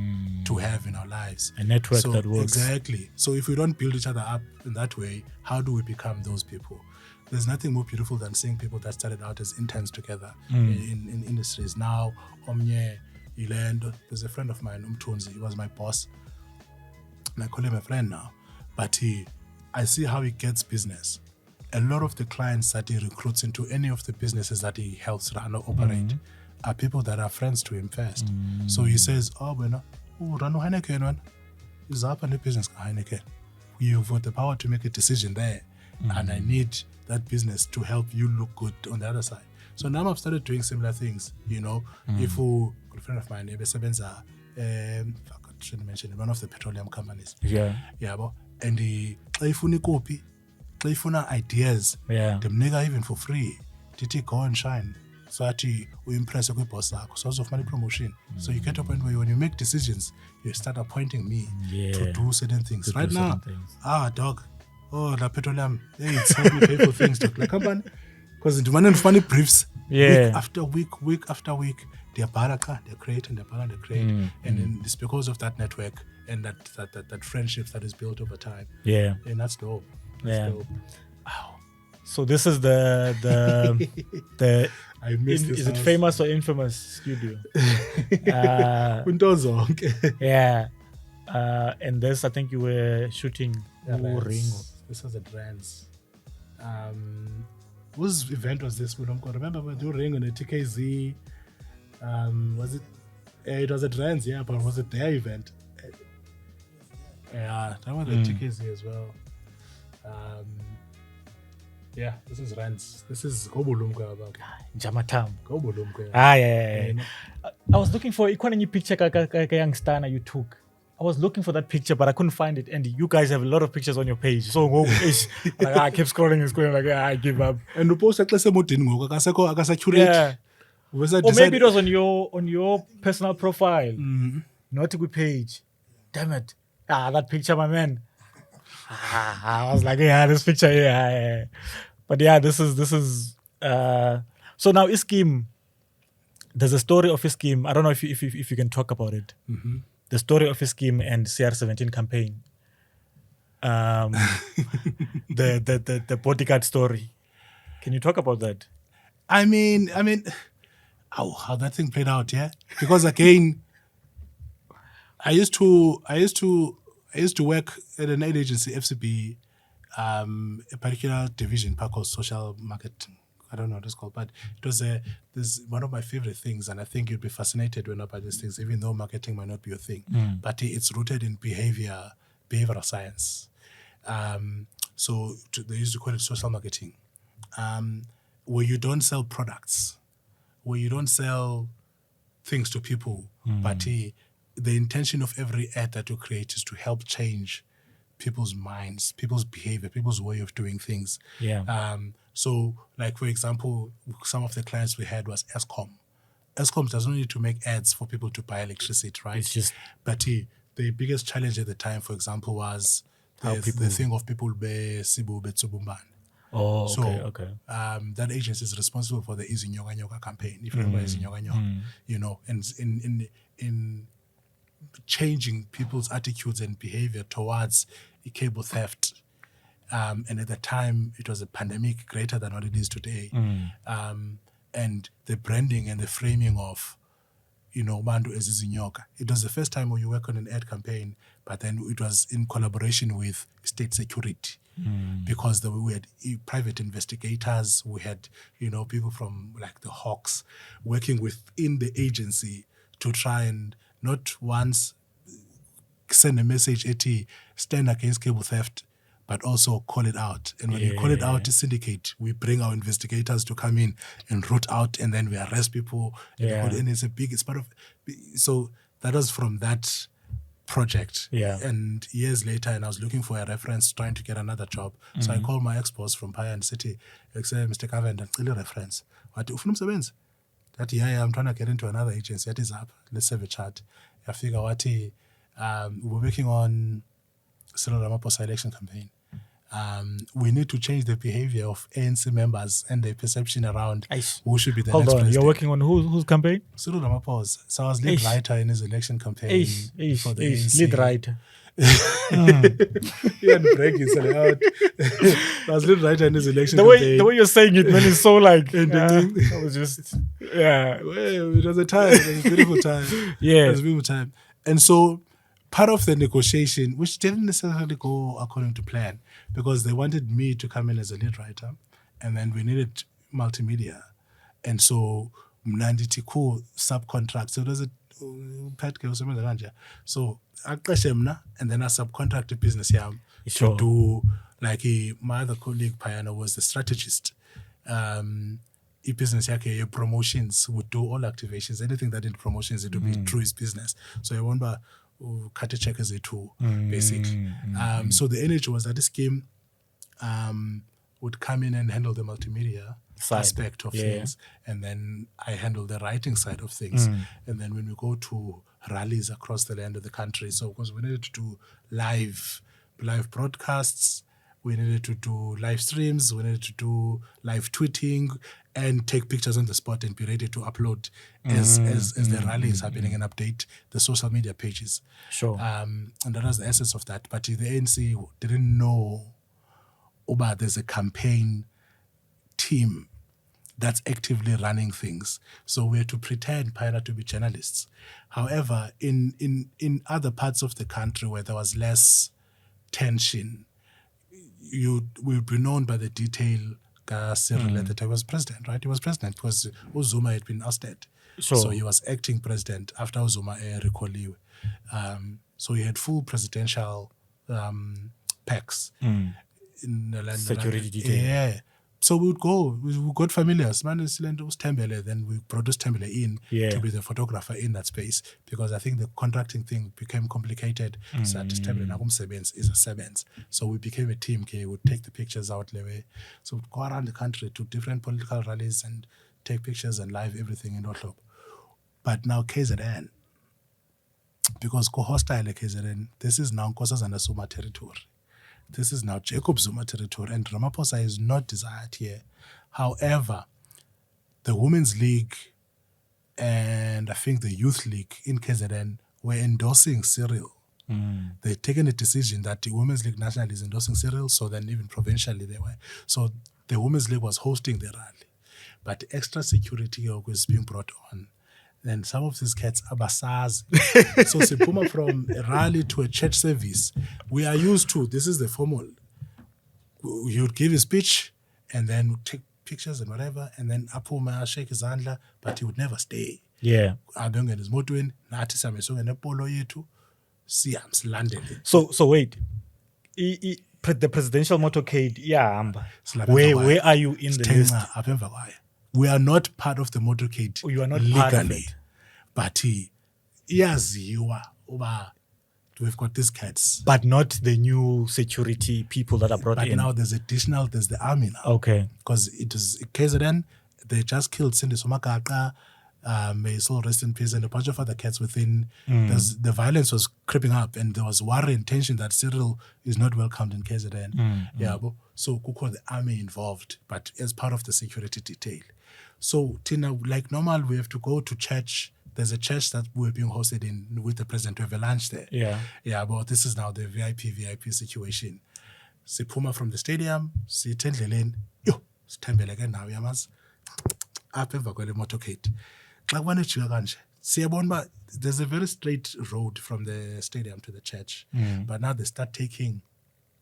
to have in our lives. A network that works. Exactly. So if we don't build each other up in that way, how do we become those people? There's nothing more beautiful than seeing people that started out as interns together in industries. Now, Omnye, Ilendo, there's a friend of mine, Umtunzi, he was my boss. And I call him a friend now. But I see how he gets business. A lot of the clients that he recruits into any of the businesses that he helps run or operate are people that are friends to him first. So he says, Rano Heineken one is up in the business Heineken. You've got the power to make a decision there. And I need that business to help you look good on the other side. So now I've started doing similar things, If a friend of mine, I shouldn't mention it, one of the petroleum companies. Yeah. And if you copy, if you ideas, them nigga even for free. Did go and shine? So that we impress a good boss, source of money promotion. So you get to a point where when you make decisions, you start appointing me to do certain things. Right now, dog, the petroleum, it's helping me pay for things. Like company, because the money and funny briefs, week after week, they're baraka, they're creating, and then it's because of that network and that friendships that is built over time. Yeah, and that's dope. Dope. Wow. So this is the I missed this is it house. famous or infamous studio? Yeah. And this, I think you were shooting Ringo. This was a Trans. Whose event was this? Remember we do Ringo and the TKZ. Was it? It was a Trans, but was it their event? Yeah, that was the TKZ as well. This is Rants. This is Kobulumka. Jamatam. Kobulumka. Yeah. I was looking for a picture youngster you took. I was looking for that picture, but I couldn't find it. And you guys have a lot of pictures on your page. So I kept scrolling and scrolling, I give up. And the post Yeah. Or maybe it was on your personal profile, not a good page. Damn it! That picture, my man. I was like, this picture, yeah. But this is. So now iSkeem. There's a story of iSkeem. I don't know if you can talk about it. The story of iSkeem and CR17 Campaign. The bodyguard story. Can you talk about that? I mean, how that thing played out, yeah. Because again, I used to work at an ad agency, FCB, a particular division called social marketing. I don't know what it's called, but it was this one of my favorite things, and I think you'd be fascinated when about these things, even though marketing might not be your thing. But it's rooted in behavioral science. So they used to call it social marketing, where you don't sell products, where you don't sell things to people, but the intention of every ad that you create is to help change people's minds, people's behavior, people's way of doing things. Yeah. So, like, for example, some of the clients we had was Eskom. Eskom doesn't need to make ads for people to buy electricity, right? It's just... But the biggest challenge at the time, for example, was the thing of people be Sibu Betsubumbane. Oh, so, okay. That agency is responsible for the Easy Nyoga Nyoga campaign, if you remember Easy Nyoga Nyoga, and in changing people's attitudes and behavior towards cable theft. And at the time, it was a pandemic greater than what it is today. And the branding and the framing of, Bandu Ezizinyoka. It was the first time when you work on an ad campaign, but then it was in collaboration with state security. Because we had private investigators, we had, people from like the Hawks working within the agency to try and not once send a message at stand against cable theft, but also call it out. And when you call it out to syndicate, we bring our investigators to come in and root out, and then we arrest people. And it's part of, so that was from that project. And years later, and I was looking for a reference, trying to get another job. So I called my ex-boss from Paya and City. I said, Mr. Kavan, that's a reference. What do you that I'm trying to get into another agency. That is up. Let's have a chat. I figure what we're working on Cyril Ramaphosa election campaign. We need to change the behavior of ANC members and their perception around who should be the next president. You're working on whose campaign? Cyril Ramaphosa. So I was lead writer in his election campaign for the ANC. Lead writer. He had break his out. I was lead writer in his election campaign. The way you're saying it, man, is so like I was just well, it was a time. It was a beautiful time. It was a beautiful time. And so part of the negotiation, which didn't necessarily go according to plan, because they wanted me to come in as a lead writer, and then we needed multimedia. And so mnanditi cool subcontract. So there's a so and then I subcontracted business to do, like my other colleague Payana was the strategist. Business promotions would do all activations, anything that did promotions, it would be through his business. So I remember cut a check as a tool, basically. So the energy was that this scheme would come in and handle the multimedia aspect of things, and then I handle the writing side of things. And then when we go to rallies across the land of the country, so because we needed to do live broadcasts, we needed to do live streams, we needed to do live tweeting and take pictures on the spot and be ready to upload as the rally is happening and update the social media pages. And that was the essence of that. But the ANC didn't know about there's a campaign team that's actively running things. So we had to pretend to be journalists. However, in other parts of the country where there was less tension, you will be known by the detail. Cyril at the time was president, right? He was president because Zuma had been ousted. So he was acting president after Zuma recalled. So he had full presidential packs in the land. Security detail. So we got familiars. Then we produced Tembele in to be the photographer in that space, because I think the contracting thing became complicated. So Tembele is a sevens. So we became a team. We would take the pictures out the way. So we'd go around the country to different political rallies and take pictures and live everything in Otlo. But now KZN, because co-hostile KZN, this is now Nkosazana Zuma territory. This is now Jacob Zuma territory, and Ramaphosa is not desired here. However, the Women's League and I think the Youth League in KZN were endorsing Cyril. They'd taken a decision that the Women's League national is endorsing Cyril, so then even provincially they were. So the Women's League was hosting the rally. But extra security was being brought on. Then some of these cats are basaz. So Sipuma from a rally to a church service, we are used to, this is the formal. He would give a speech and then take pictures and whatever, and then Apuma shake his handler, but he would never stay. Abeng is motoing, Nati Samesung and Apollo yetu, Siams London. So wait. The presidential motorcade, where are you in the list? We are not part of the motorcade. You are not legally, part of it. But yes, we've got these cats. But not the new security people that are brought in. But now there's the army now. Okay. Because it is KZN, they just killed Cindy Somakaka, may his soul rest in peace, and a bunch of other cats within. The violence was creeping up, and there was worry and tension that Cyril is not welcomed in KZN. So Kuko, the army involved, but as part of the security detail. So Tina, like normal, we have to go to church. There's a church that we're being hosted in with the president. We have a lunch there. But this is now the VIP situation. Sipuma from the stadium, Sitendlelen, Stembele again now, Yamas. Up ever got a motorcade. Like when it's there's a very straight road from the stadium to the church. But now they start taking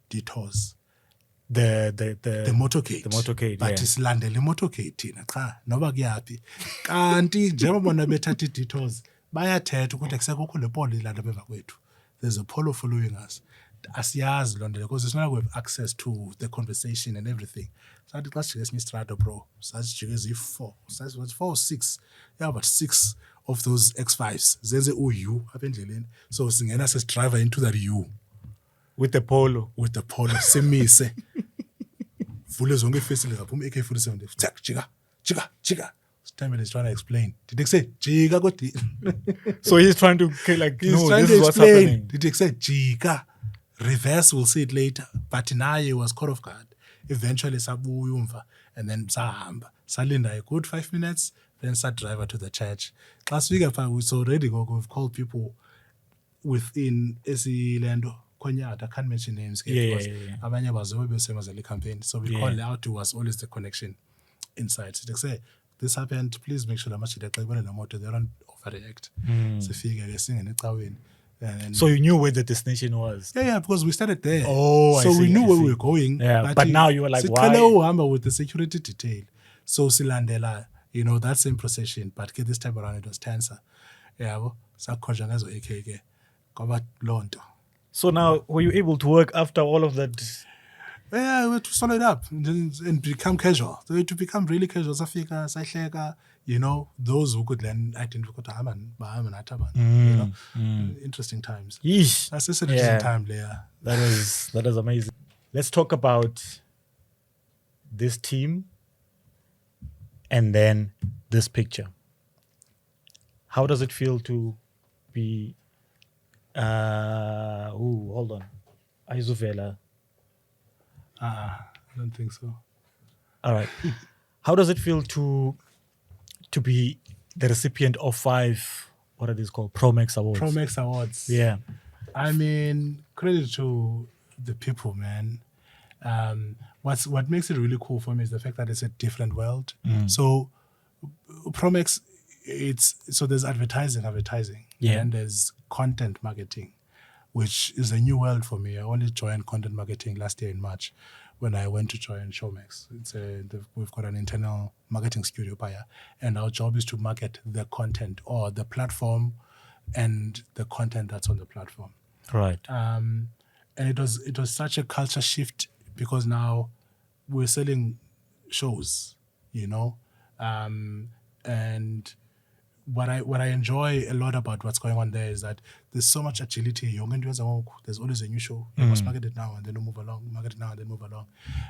detours. The motorcade. But it's landele motorcade tina. Noba kuyapi. Kanti njengoba bethatha detours bayathetha ukuthi akusekho le polo ilanda beva kwethu. There's a polo following us. asiyazi loo nto because it's not like we have access to the conversation and everything. Sathi xa sijike esinye istrato bro, sasijike eziyi-4, was 4 or 6, yeah, but 6 of those X5s zenze u-U apha endleleni. So singena sesidrayiva into that U with the polo. simise vule zonke iifestile zaphuma AK-47 jika. Time is trying to explain. Did he say jika kodi? So he's trying to like, He's no, trying this to is what's explain. happening. Did he say jika? Reverse, we'll see it later. But naye was caught off guard. Eventually sabuya umva and then sahamba. Salinda a good 5 minutes, then sat driver to the church. Last week it's already we've called people within Esilendo. Konyata, I can't mention names. Yeah. Abanye bazobe besemazeli campaign. So we call out to us always the connection inside. So they say, this happened, please make sure that much they don't overreact. So you knew where the destination was? Yeah, because we started there. Oh, so I see, we knew I where see. we were going. Yeah, but now you were like, why? With the security detail. So Silandela, that same procession, but this time around it was tenser. Yeah, so now, were you able to work after all of that? Yeah, we had to solid up and become casual. So to become really casual, Safika, Sahleka, those who could learn identify interesting times. Yeesh. That's just an interesting time there. That is amazing. Let's talk about this team and then this picture. How does it feel to be hold on. Ayizuvela. I don't think so. All right. How does it feel to be the recipient of 5, what are these called? ProMax Awards. ProMax Awards. Yeah. I mean, credit to the people, man. What makes it really cool for me is the fact that it's a different world. So ProMax, there's advertising, and there's content marketing, which is a new world for me. I only joined content marketing last year in March when I went to join Showmax. We've got an internal marketing studio buyer, and our job is to market the content or the platform and the content that's on the platform. Right. And it was such a culture shift because now we're selling shows, and what I enjoy a lot about what's going on there is that there's so much agility. There's always a new show. You must market it now and then move along. Market it now and then move along.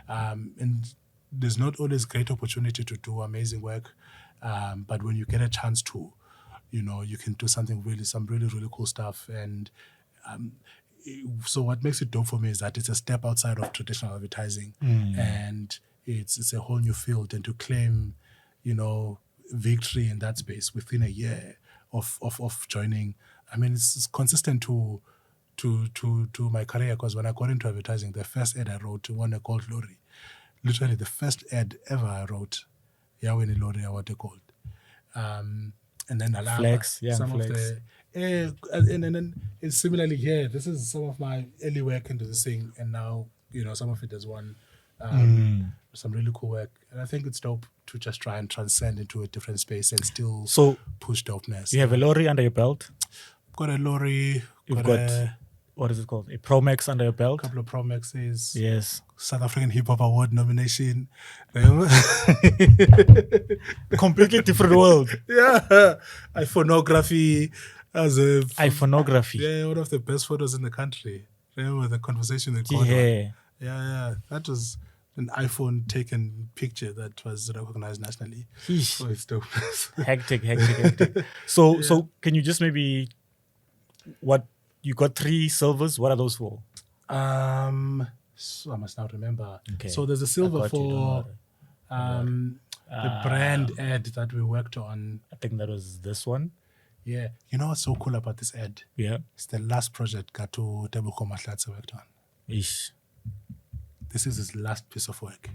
And there's not always great opportunity to do amazing work. But when you get a chance to, you can do some really, really cool stuff. And so what makes it dope for me is that it's a step outside of traditional advertising. And it's a whole new field. And to claim, victory in that space within a year of joining. I mean, it's consistent to my career because when I got into advertising, the first ad I wrote won a gold lorry. Literally the first ad ever I wrote, win a lorry award a gold. And then Flex, some Flex. of the and then it's similarly here. This is some of my early work into this thing, and now some of it has won some really cool work. And I think it's dope to just try and transcend into a different space and still push dopeness. You have a lorry under your belt? Got a lorry. You've got what is it called? A ProMax under your belt? A couple of ProMaxes. Yes. South African Hip Hop Award nomination. Completely different world. Yeah. iPhoneography as a... iPhoneography. Yeah, one of the best photos in the country. Remember the conversation that got on? Yeah. That was an iPhone taken picture that was recognized nationally. Sheesh. Oh, it's dope. Hectic. So can you just maybe... What... You got 3 silvers. What are those for? So I must now remember. Okay. So there's a silver for the brand ad that we worked on. I think that was this one. Yeah. You know what's so cool about this ad? Yeah. It's the last project Gato Tebuko Mahlatse worked on. Ish. This is his last piece of work.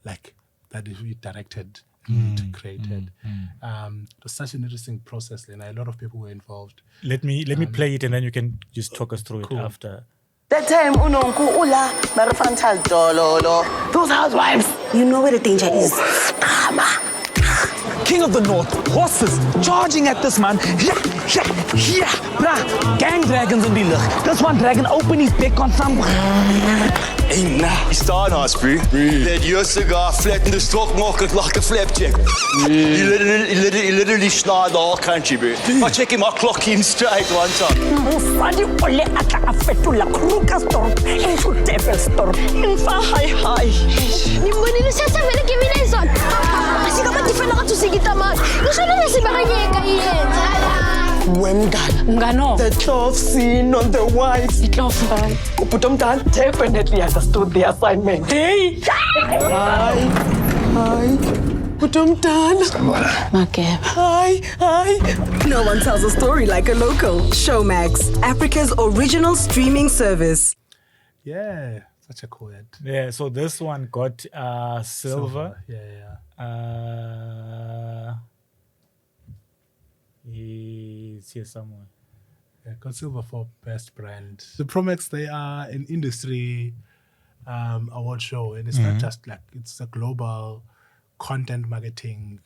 Like, that he directed and created. It was such an interesting process, and a lot of people were involved. Let me play it, and then you can just talk us through it after. That time, unonku ula marifantal dololo. Those housewives, you know where the danger is. king of the north, horses charging at this man. Yeah, bruh, gang dragons in the lug. This one dragon open his beak on some. Hey, nah. He started us, bro. That used to go flatten the stock market like a flapjack. He literally started the whole country, bro. I check him, I clock him straight one time. Mosadi o le atla a fetola Krugersdorp into Devilsdorp. Mfa hi. Nimbonile sasa vele ke mina izona. Asika ba tifela ka thusikita manje. Ngishona nesibakanyeka iyenza. Mngano. The clove scene on the white. Clove guy. Uputomdan definitely understood the assignment. Hey. Hi. Uputomdan. Makeba. Hi. No one tells a story like a local. Showmax, Africa's original streaming service. Yeah, such a cool ad. Yeah, so this one got silver. Yeah. It's here somewhere. Yeah, got silver for best brand. The ProMax, they are an industry award show, and it's not just like, it's a global content marketing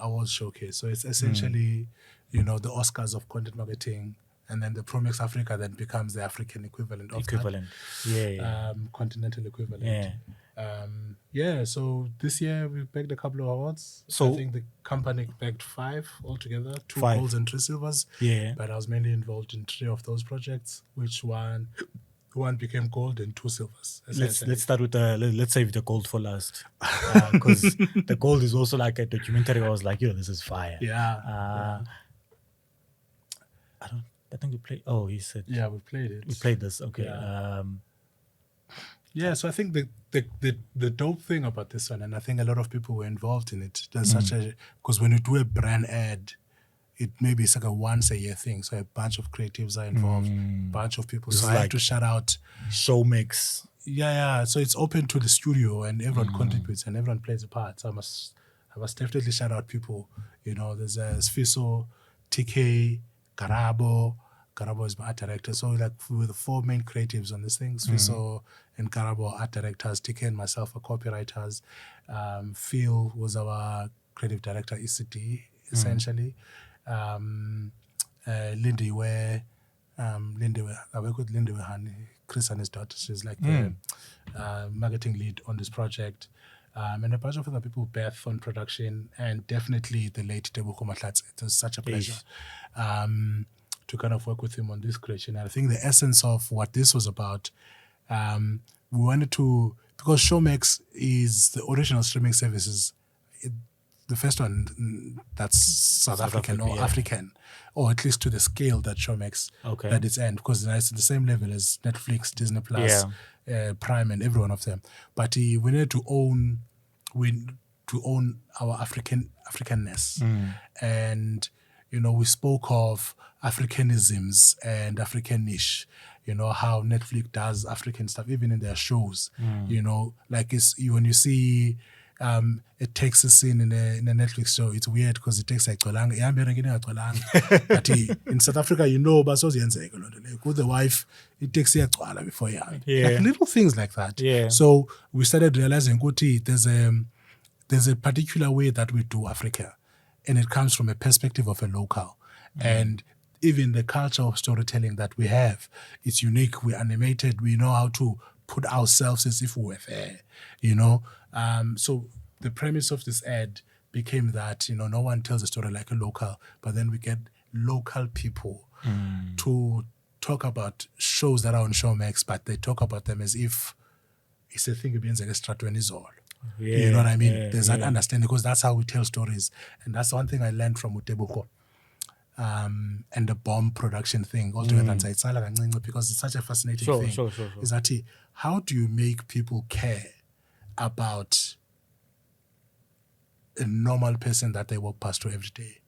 awards showcase. So it's essentially, the Oscars of content marketing, and then the ProMax Africa then becomes the African equivalent of that. Yeah. Continental equivalent. So this year we bagged a couple of awards. So I think the company bagged 5 altogether, 2 5 golds and 3 silvers. Yeah. But I was mainly involved in 3 of those projects, which one became gold and 2 silvers. Let's start with let's save the gold for last, because the gold is also like a documentary. I was like, this is fire. I think we played. Oh, he said. Yeah, we played it. We played this. Okay. So I think the dope thing about this one, and I think a lot of people were involved in it. There's because when you do a brand ad, it maybe it's like a once a year thing. So a bunch of creatives are involved, bunch of people. So I have to shout out Showmax. Yeah. So it's open to the studio, and everyone contributes, and everyone plays a part. So I must definitely shout out people. There's Sfiso, TK, Karabo. Karabo is my art director. So like with the 4 main creatives on this thing, Sfiso and Karabo art directors, TK and myself are copywriters. Phil was our creative director, ECD, essentially. Lindy Ware, I work with Lindy Wehani, Chris and his daughter. She's like the marketing lead on this project. And a bunch of other people, Beth on production, and definitely the late Tebuko Mahlatsi. It was such a pleasure to kind of work with him on this creation. And I think the essence of what this was about, we wanted to, because Showmax is the original streaming services, the first one that's South African or African, or at least to the scale that Showmax that it's in, because it's at the same level as Netflix, Disney Plus, Prime, and every one of them. But we needed to own our Africanness, and we spoke of Africanisms and Africanish. How Netflix does African stuff, even in their shows. Like when you see a Texas scene in a Netflix show, it's weird because it takes like Tolanga. But in South Africa, but with the wife, it takes a before you. Like little things like that. Yeah. So we started realizing there's a particular way that we do Africa, and it comes from a perspective of a local. And even the culture of storytelling that we have, it's unique. We're animated. We know how to put ourselves as if we were there, So the premise of this ad became that, no one tells a story like a local, but then we get local people to talk about shows that are on Showmax, but they talk about them as if it's a thing against extra-20 zol. You know what I mean? There's that understanding, because that's how we tell stories. And that's one thing I learned from Utebuko. And the bomb production thing altogether, because it's such a fascinating thing. Sure. Is that how do you make people care about a normal person that they walk past every day?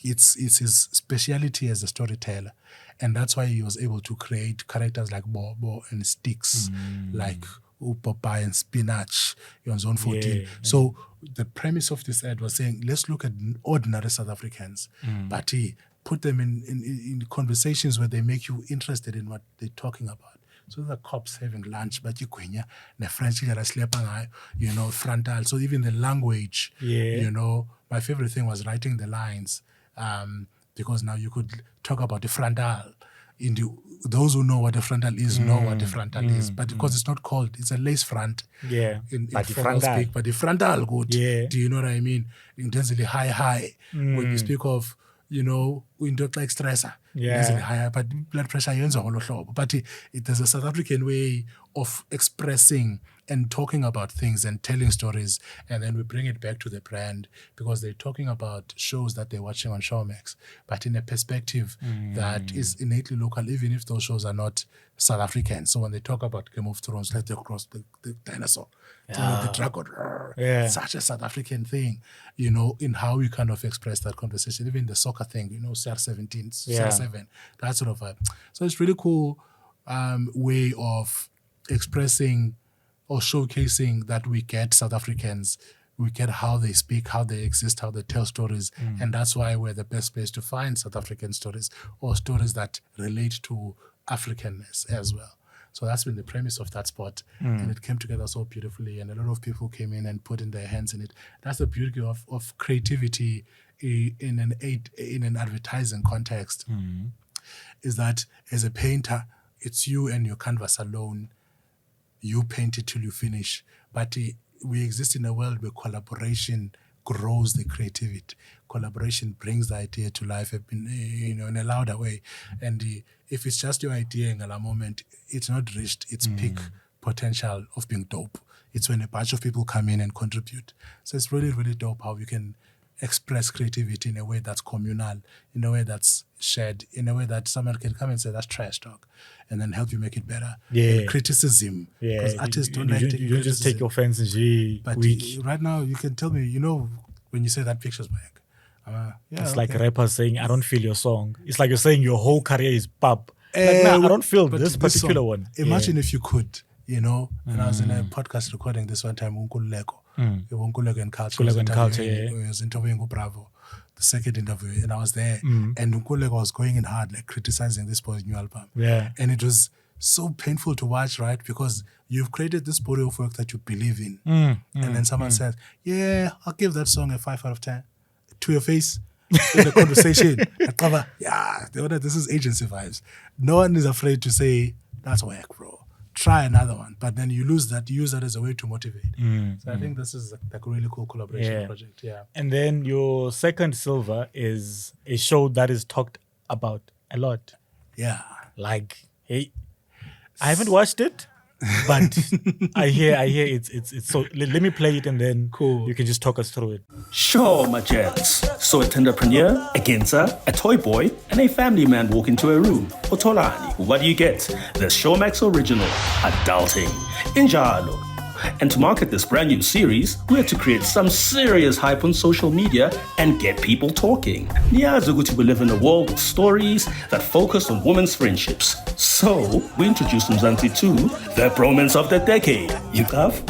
It's his speciality as a storyteller, and that's why he was able to create characters like Bobo and Sticks, like Popeye and Spinach on Zone 14. So the premise of this ad was saying, let's look at ordinary South Africans, but put them in conversations where they make you interested in what they're talking about. So the cops having lunch, but you kunya, the French frontal. So even the language, my favorite thing was writing the lines, because now you could talk about the frontal. Those who know what the frontal is know what the frontal is, but because it's not called, it's a lace front. In formal speak, but the frontal good. Do you know what I mean? Intensely high. When you speak of, we don't like stressor. High, but blood pressure but there's a South African way of expressing and talking about things and telling stories, and then we bring it back to the brand because they're talking about shows that they're watching on Showmax, but in a perspective that is innately local, even if those shows are not South African. So when they talk about Game of Thrones, like the dinosaur, the dragon, such a South African thing, in how we kind of express that conversation. Even the soccer thing, CR17, CR7, that sort of vibe. So it's really cool way of expressing or showcasing that we get South Africans, we get how they speak, how they exist, how they tell stories. And that's why we're the best place to find South African stories or stories that relate to Africanness as well. So that's been the premise of that spot. And it came together so beautifully, and a lot of people came in and put in their hands in it. That's the beauty of creativity in an advertising context, is that as a painter, it's you and your canvas alone. You paint it till you finish. But we exist in a world where collaboration grows the creativity. Collaboration brings the idea to life in a louder way. And if it's just your idea in a moment, it's not reached its peak potential of being dope. It's when a bunch of people come in and contribute. So it's really, really dope how you can express creativity in a way that's communal, in a way that's shared, in a way that someone can come and say, that's trash talk, and then help you make it better. And criticism. Because artists don't like to. You don't just take offense and But right now, you can tell me, when you say that picture's back. It's like rappers saying, I don't feel your song. It's like you're saying your whole career is pop. I don't feel this particular one. Imagine if you could, and I was in a podcast recording this one time, Unkuleko and Culture. I was interviewing Bravo, the second interview, and I was there, and Unkuleko was going in hard, like criticizing this boy's new album. And it was so painful to watch, right? Because you've created this body of work that you believe in. And then someone says, I'll give that song a 5 out of 10. To your face in the conversation. This is agency vibes. No one is afraid to say, that's whack, bro. Try another one. But then you use that as a way to motivate. So I think this is like a really cool collaboration project. And then your second silver is a show that is talked about a lot. Like, hey, I haven't watched it, but I hear it's so. Let me play it and then you can just talk us through it. Sure, my gents. So a entrepreneur, a ginza, a toy boy, and a family man walk into a room. Otolani, what do you get? The Showmax original, Adulting. Injalo. And to market this brand new series, we had to create some serious hype on social media and get people talking. Niyazi we live in a world with stories that focus on women's friendships. So we introduced Mzansi to the bromance of the decade. You have?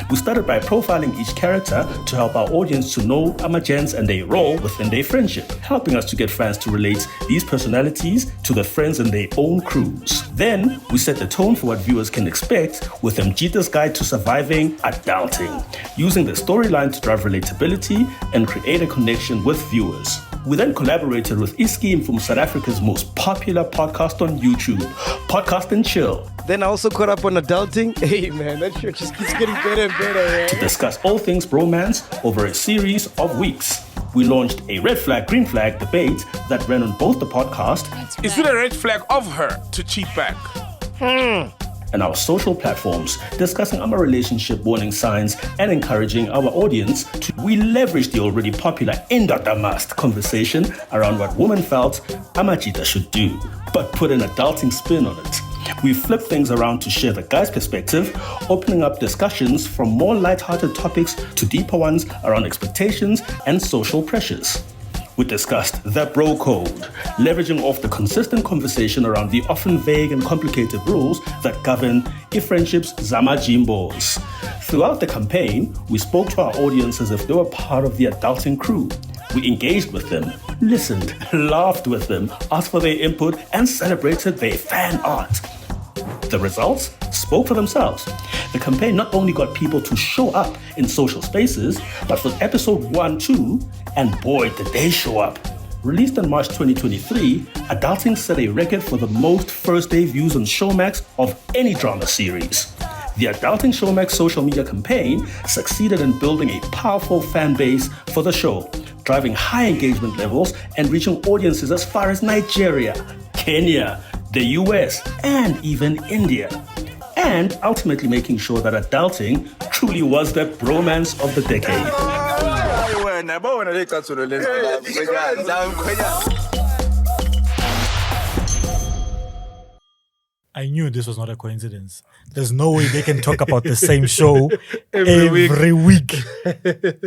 We started by profiling each character to help our audience to know Amagents and their role within their friendship, helping us to get fans to relate these personalities to the friends in their own crews. Then, we set the tone for what viewers can expect with Mjita's Guide to Surviving Adulting, using the storyline to drive relatability and create a connection with viewers. We then collaborated with iSkeem from South Africa's most popular podcast on YouTube, Podcast and Chill. Then I also caught up on Adulting. Hey man, that shit just keeps getting better and better, man. To discuss all things bromance over a series of weeks. We launched a red flag, green flag debate that ran on both the podcast. Is it a red flag of her to cheat back? And our social platforms, discussing our relationship warning signs and encouraging our audience to. We leveraged the already popular Indata Must conversation around what women felt Amajita should do, but put an adulting spin on it. We flipped things around to share the guy's perspective, opening up discussions from more light-hearted topics to deeper ones around expectations and social pressures. We discussed the bro code, leveraging off the consistent conversation around the often vague and complicated rules that govern friendships Zama Jimbos. Throughout the campaign, we spoke to our audience as if they were part of the adulting crew. We engaged with them, listened, laughed with them, asked for their input, and celebrated their fan art. The results spoke for themselves. The campaign not only got people to show up in social spaces, but for episode 1, 2, and boy, did they show up. Released in March 2023, Adulting set a record for the most first-day views on Showmax of any drama series. The Adulting Showmax social media campaign succeeded in building a powerful fan base for the show, driving high engagement levels and reaching audiences as far as Nigeria, Kenya, the US, and even India. And ultimately making sure that Adulting truly was the bromance of the decade. I knew this was not a coincidence. There's no way they can talk about the same show every week.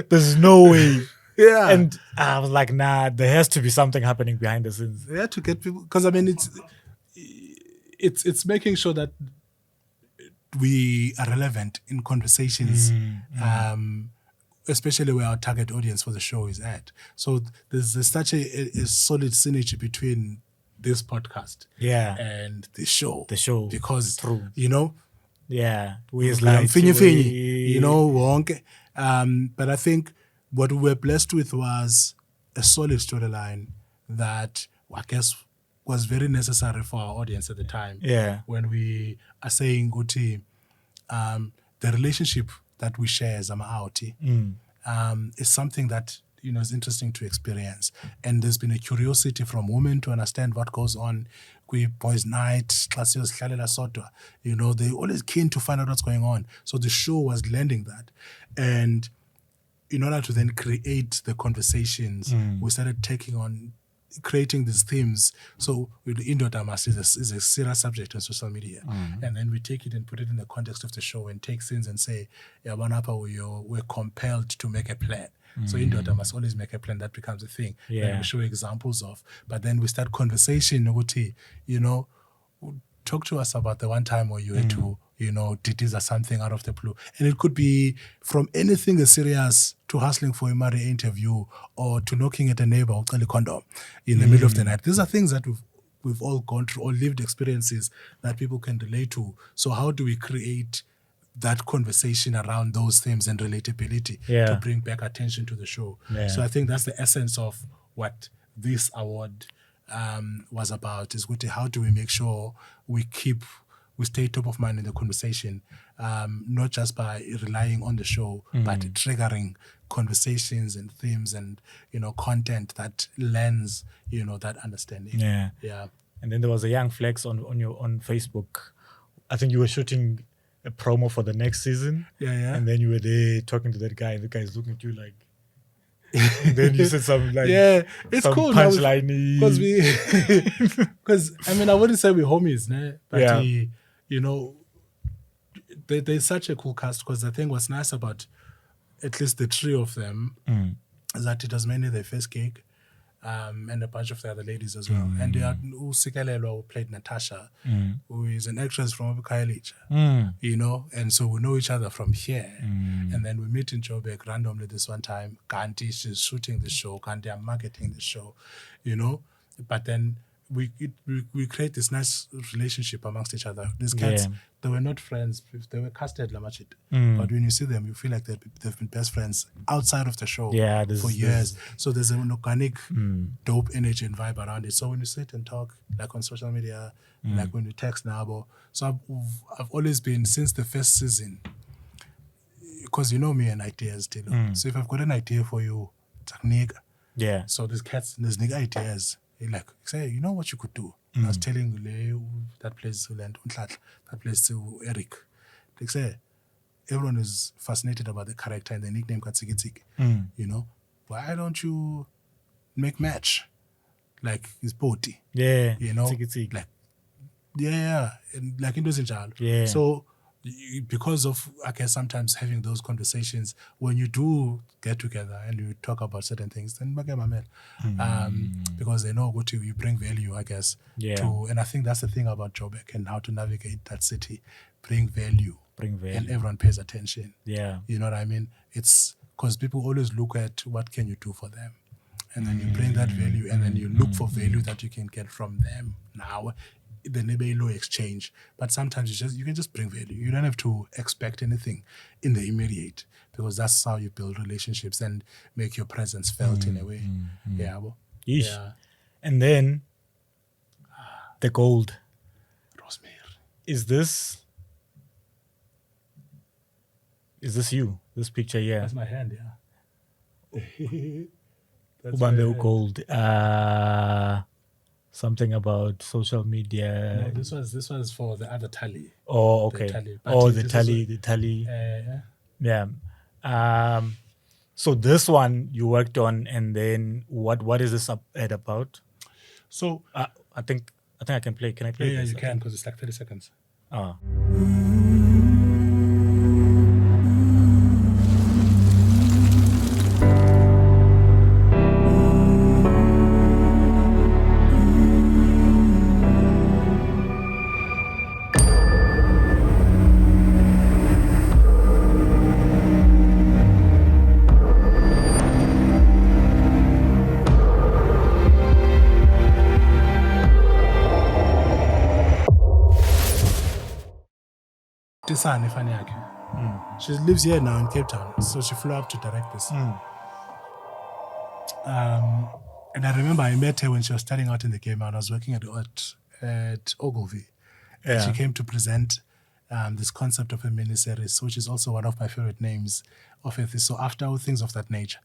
There's no way. Yeah. And I was like, nah, there has to be something happening behind the scenes. They had to get people, because I mean, it's making sure that we are relevant in conversations, especially where our target audience for the show is at. So there's such a solid synergy between this podcast and the show. Because, you know, we is like, like, you know, wonk. But I think what we were blessed with was a solid storyline that I guess was very necessary for our audience at the time. Yeah. When we are saying, Guti, the relationship that we share as Amauti is something that, you know, is interesting to experience. And there's been a curiosity from women to understand what goes on. Boys' night, you know, they're always keen to find out what's going on. So the show was lending that. And in order to then create the conversations, we started creating these themes. So Indodamas is a serious subject on social media. And then we take it and put it in the context of the show and take scenes and say, we're compelled to make a plan. So Indoda must always make a plan. That becomes a thing. Then we show examples of. But then we start conversation, you know, talk to us about the one time where you had to, you know, details or something out of the blue. And it could be from anything as serious to hustling for a marriage interview or to knocking at a neighbor or a condom in the middle of the night. These are things that we've all gone through, or lived experiences that people can relate to. So how do we create that conversation around those themes and relatability to bring back attention to the show? So I think that's the essence of what this award was about, is how do we make sure we stay top of mind in the conversation, not just by relying on the show, but triggering conversations and themes and, you know, content that lends, you know, that understanding. Yeah. And then there was a young flex on Facebook. I think you were shooting a promo for the next season. And then you were there talking to that guy, and the guy's looking at you like, and then you said some like, it's some cool punchline-y. Because I mean, I wouldn't say we're homies, but you know, there's such a cool cast. Because the thing was nice about at least the three of them is that it was mainly their first gig, and a bunch of the other ladies as well. And they are Sikalelwa, who played Natasha, who is an actress from Kailicha, you know, and so we know each other from here. And then we meet in Joburg randomly this one time. Kanti, she's shooting the show, Kanti, I'm marketing the show, you know. But then we create this nice relationship amongst each other. These cats, they were not friends, they were casted lamachit. But when you see them, you feel like they've been best friends outside of the show for years. So there's an organic, dope energy and vibe around it. So when you sit and talk, like on social media, like when you text now, so I've always been, since the first season, because you know me and ideas, so if I've got an idea for you, it's like nigga. So there's nigga ideas. Like, say, you know what you could do? I was telling that place to land, that place to Eric. Like, say, everyone is fascinated about the character and the nickname KasiInstaWalk. You know, why don't you make match like his body? You know, like and like in Dozin. So because of, I guess, sometimes having those conversations, when you do get together and you talk about certain things, then because they know what you bring value, I guess, to, and I think that's the thing about Joburg and how to navigate that city, bring value, and everyone pays attention. You know what I mean? It's because people always look at what can you do for them, and then you bring that value, and then you look for value that you can get from them now the low exchange. But sometimes you can just bring value. You don't have to expect anything in the immediate, because that's how you build relationships and make your presence felt in a way. Yeah. Yeesh. Yeah. And then the gold. Rosemary. Is this you? This picture here? That's my hand, yeah. That's Ubambe gold. Something about social media. No, this was for the other tally. Oh, okay. The tally. Yeah. So this one you worked on, and then what is this ad about? So I think I can play. Can I play? Yeah, this? you can, because it's like 30 seconds. Ah. Tisani Fanyaki. She lives here now in Cape Town, so she flew up to direct this. And I remember I met her when she was starting out in the game, and I was working at Ogilvy. And she came to present this concept of a miniseries, which is also one of my favorite names of it. So after all things of that nature,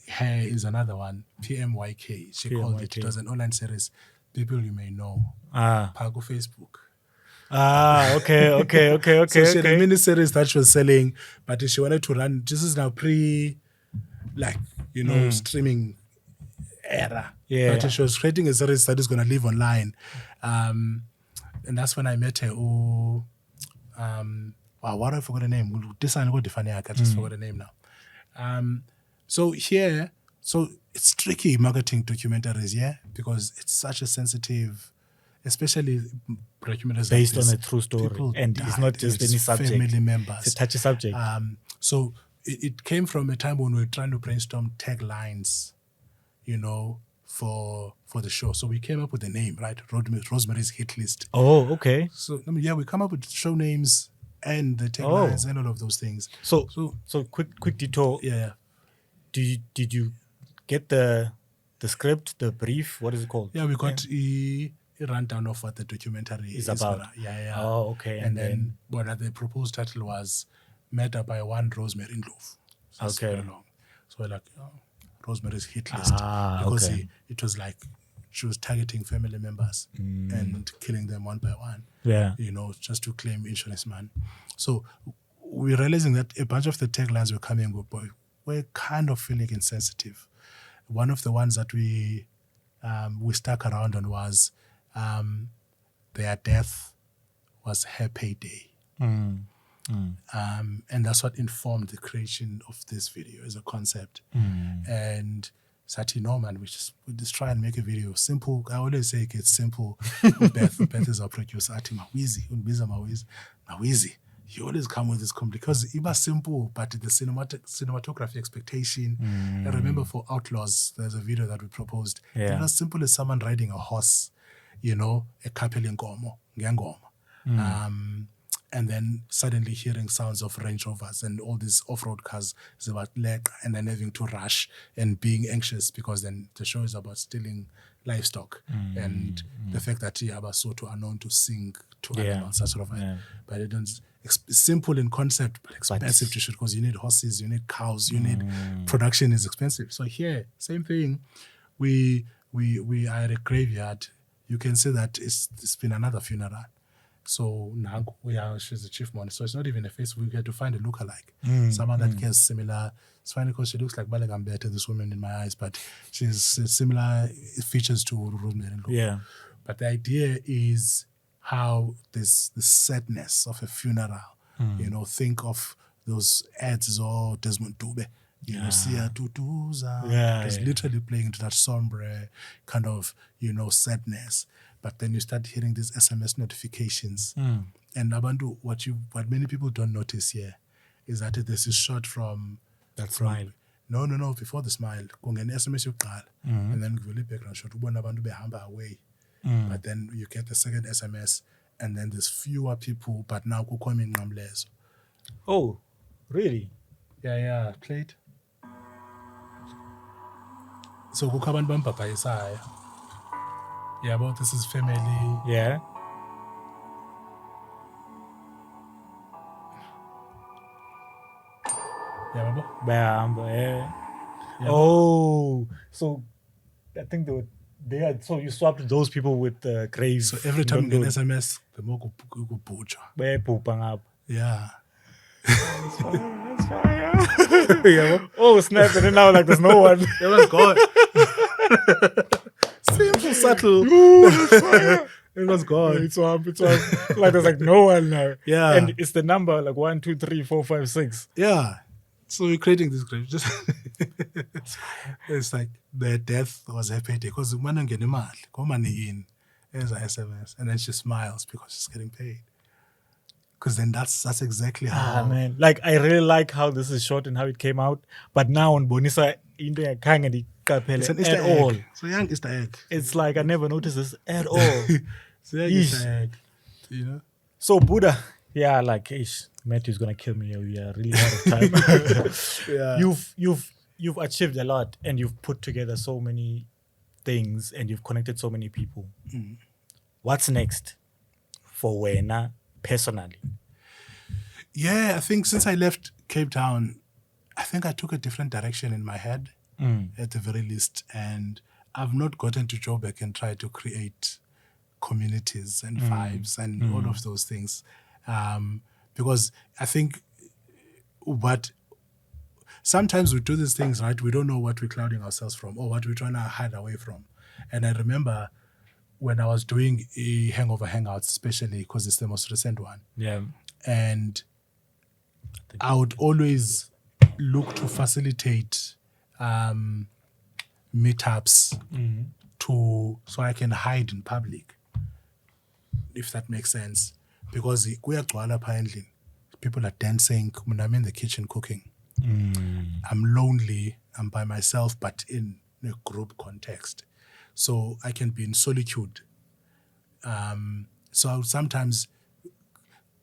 here is another one, PMYK. She called it. It was an online series, people you may know. Pago Facebook. Okay. So she had a miniseries that she was selling, but she wanted to run. This is now streaming era. Yeah. But she was creating a series that is going to live online, and that's when I met her. What I forgot the name. I just forgot the name now. So it's tricky marketing documentaries, because it's such a sensitive, especially documentaries based like this, on a true story, and it's not just any subject. Family members. It's a touchy subject. So it came from a time when we were trying to brainstorm taglines, for the show. So we came up with the name, right? Rosemary's Hitlist. Oh, okay. So we come up with show names and the taglines and all of those things. So quick detour. Yeah. Did you get the script, the brief? What is it called? Yeah, we got a rundown of what the documentary is about. Yeah. Oh, okay. And then the proposed title was Murder by One Rosemary in Love. So it's very long. So we're like, Rosemary's Hitlist. Because it was like she was targeting family members and killing them one by one. Yeah. Just to claim insurance man. So we're realizing that a bunch of the taglines were coming with, we're kind of feeling insensitive. One of the ones that we stuck around on was their death was her payday. And that's what informed the creation of this video as a concept. And Sati Norman, we just try and make a video simple. I always say it's simple. Beth is our producer. Ati Mawizi. You always come with this because it was simple, but the cinematography expectation. I remember for Outlaws, there's a video that we proposed. It was as simple as someone riding a horse, a couple in ngengoma. And then suddenly hearing sounds of Range Rovers and all these off-road cars is about leg, and then having to rush and being anxious because then the show is about stealing livestock and the fact that Abasoto are known to sing to animals, that sort of but it don't. It's simple in concept, but expensive to shoot because you need horses, you need cows, you need production is expensive. So here, same thing. We are at a graveyard. You can see that it's been another funeral. So now she's a chief mourner. So it's not even a face. We had to find a lookalike, someone that gets similar. It's funny because she looks like Balagambeta, this woman in my eyes, but she's similar features to Rosemary. Yeah. But the idea is how this the sadness of a funeral. Think of those ads or Desmond Dube. Sia Tutuza. It's literally playing into that sombre kind of, sadness. But then you start hearing these SMS notifications. And Abandu, what many people don't notice here is that this is shot from smile. No, before the smile. An SMS and then give a background shot. Abantu behamba away. But then you get the second SMS, and then there's fewer people, but now kukhona ingqamlezo. Oh, really? Yeah, played. So kukho abantu bambhabhayisayo. Yeah, but this is family. Yeah. Yeah, yeah. Oh, so I think they are. So you swapped those people with grave. So every time you get SMS, the more go butcher. Yeah. Yeah. Yeah. Oh snap! And then now like there's no one. It was gone. Simple, subtle. It was gone. It's up. Like there's like no one now. Yeah. And it's the number like 1, 2, 3, 4, 5, 6. Yeah. So you're creating this grave. Just it's like the death was happening because the man get money, go money in as an SMS, and then she smiles because she's getting paid. Because then that's exactly how. Man, like I really like how this is short and how it came out. But now on Bonisa, it's an Easter egg. all. So young Easter egg. It's like I never noticed this at all. So young Easter egg. You know. So Buddha, yeah, like Matthew's gonna kill me. We are really out of time. Yeah. You've achieved a lot, and you've put together so many things, and you've connected so many people. What's next for Wena personally? Yeah, I think since I left Cape Town, I think I took a different direction in my head, at the very least, and I've not gotten to Joburg and try to create communities and vibes and all of those things, because I think sometimes we do these things, right? We don't know what we're clouding ourselves from or what we're trying to hide away from. And I remember when I was doing a Hangover Hangouts, especially because it's the most recent one. Yeah. And I would always look to facilitate meetups so I can hide in public, if that makes sense. Because people are dancing, when I'm in the kitchen cooking. I'm lonely, I'm by myself, but in a group context. So I can be in solitude. So sometimes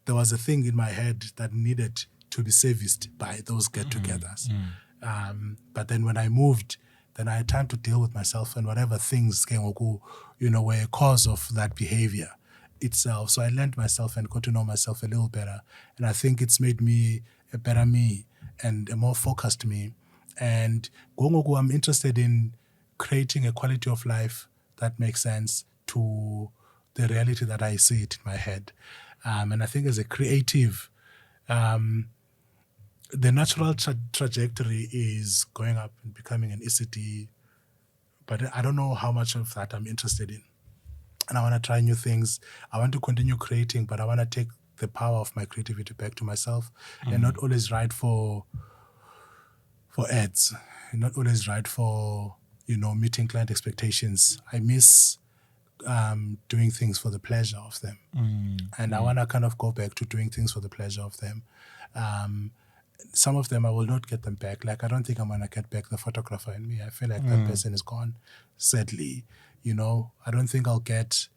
there was a thing in my head that needed to be serviced by those get-togethers. But then when I moved, then I had time to deal with myself and whatever things came, were a cause of that behavior itself. So I learned myself and got to know myself a little better. And I think it's made me a better me and a more focused me. And I'm interested in creating a quality of life that makes sense to the reality that I see it in my head. And I think as a creative, the natural trajectory is going up and becoming an ECT, but I don't know how much of that I'm interested in. And I want to try new things. I want to continue creating, but I want to take the power of my creativity back to myself and not always write for ads, not always write for, meeting client expectations. I miss doing things for the pleasure of them. And I want to kind of go back to doing things for the pleasure of them. Some of them I will not get them back. Like I don't think I'm going to get back the photographer in me. I feel like that person is gone, sadly. I don't think I'll get